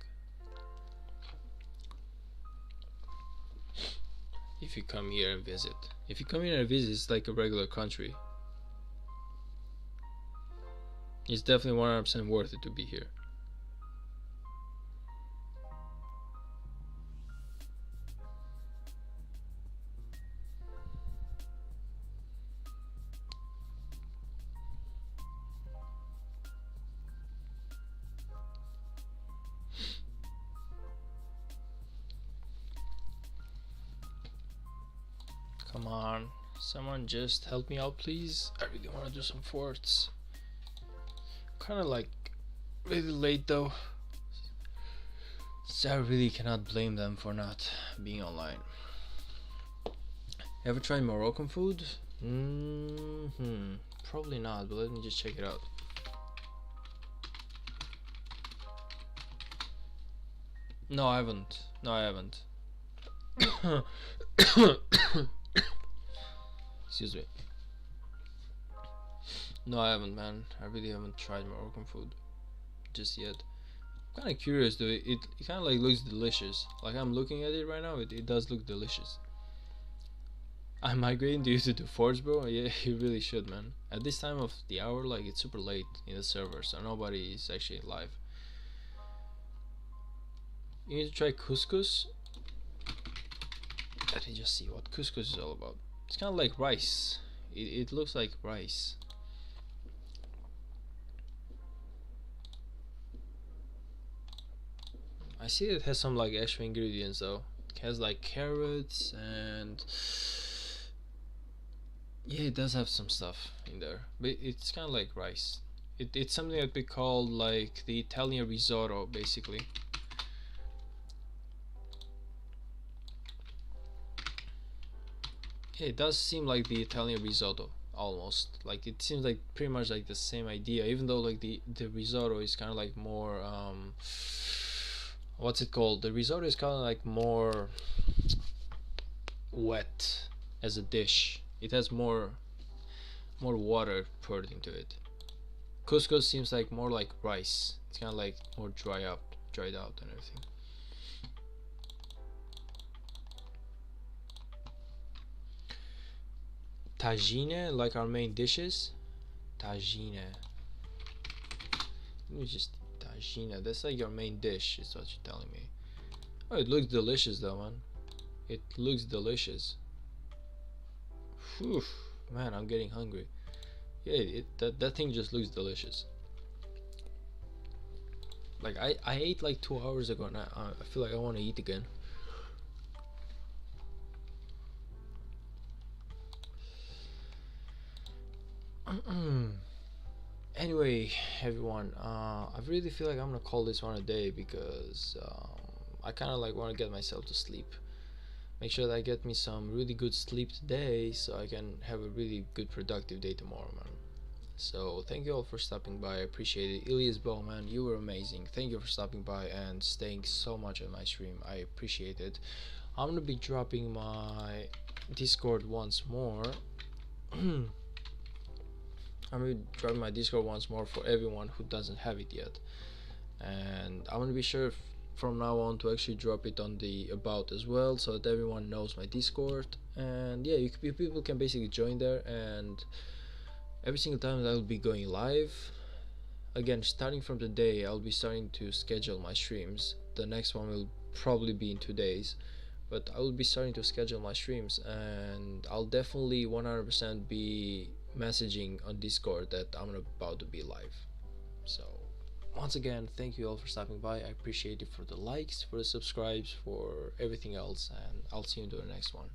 if you come here and visit. If you come here and visit, it's like a regular country. It's definitely 100% worth it to be here. Come on, someone just help me out, please. I really want to do some forts. Kind of like really late though, so I really cannot blame them for not being online. Ever tried Moroccan food? Probably not, but let me just check it out. No, I haven't. No, I haven't. Excuse me. No, I haven't, man. I really haven't tried Moroccan food just yet. I'm kind of curious though. It kind of like looks delicious. Like I'm looking at it right now. It does look delicious. I'm migrating to you to forge, bro. Yeah, you really should, man. At this time of the hour, like it's super late in the server, so nobody is actually live. You need to try couscous. Let me just see what couscous is all about. It's kind of like rice. It looks like rice. I see it has some like extra ingredients though. It has like carrots and yeah, it does have some stuff in there, but it's kind of like rice. It's something that we call like the Italian risotto, basically. Yeah, it does seem like the Italian risotto almost. Like it seems like pretty much like the same idea, even though like the risotto is kind of like more what's it called? The risotto is kind of like more wet as a dish. It has more water poured into it. Couscous seems like more like rice. It's kind of like more dried out and everything. Tagine, like our main dishes. Tagine. Let me just tagine. That's like your main dish, is what you're telling me. Oh, it looks delicious though, man. It looks delicious. Whew, man, I'm getting hungry. Yeah, that thing just looks delicious. Like I ate like 2 hours ago, and I feel like I want to eat again. Anyway, everyone, I really feel like I'm gonna call this one a day because I kind of like want to get myself to sleep. Make sure that I get me some really good sleep today, so I can have a really good productive day tomorrow, man. So thank you all for stopping by. I appreciate it. Ilias Bell, man, you were amazing. Thank you for stopping by and staying so much on my stream. I appreciate it. I'm gonna be dropping my Discord once more. I'm gonna be dropping my Discord once more for everyone who doesn't have it yet, and I'm gonna be sure from now on to actually drop it on the about as well, so that everyone knows my Discord. And yeah, people can basically join there, and every single time that I'll be going live, again starting from today, I'll be starting to schedule my streams. The next one will probably be in 2 days, but I will be starting to schedule my streams, and I'll definitely 100% be messaging on Discord that I'm about to be live. So once again, thank you all for stopping by. I appreciate it for the likes, for the subscribes, for everything else, and I'll see you in the next one.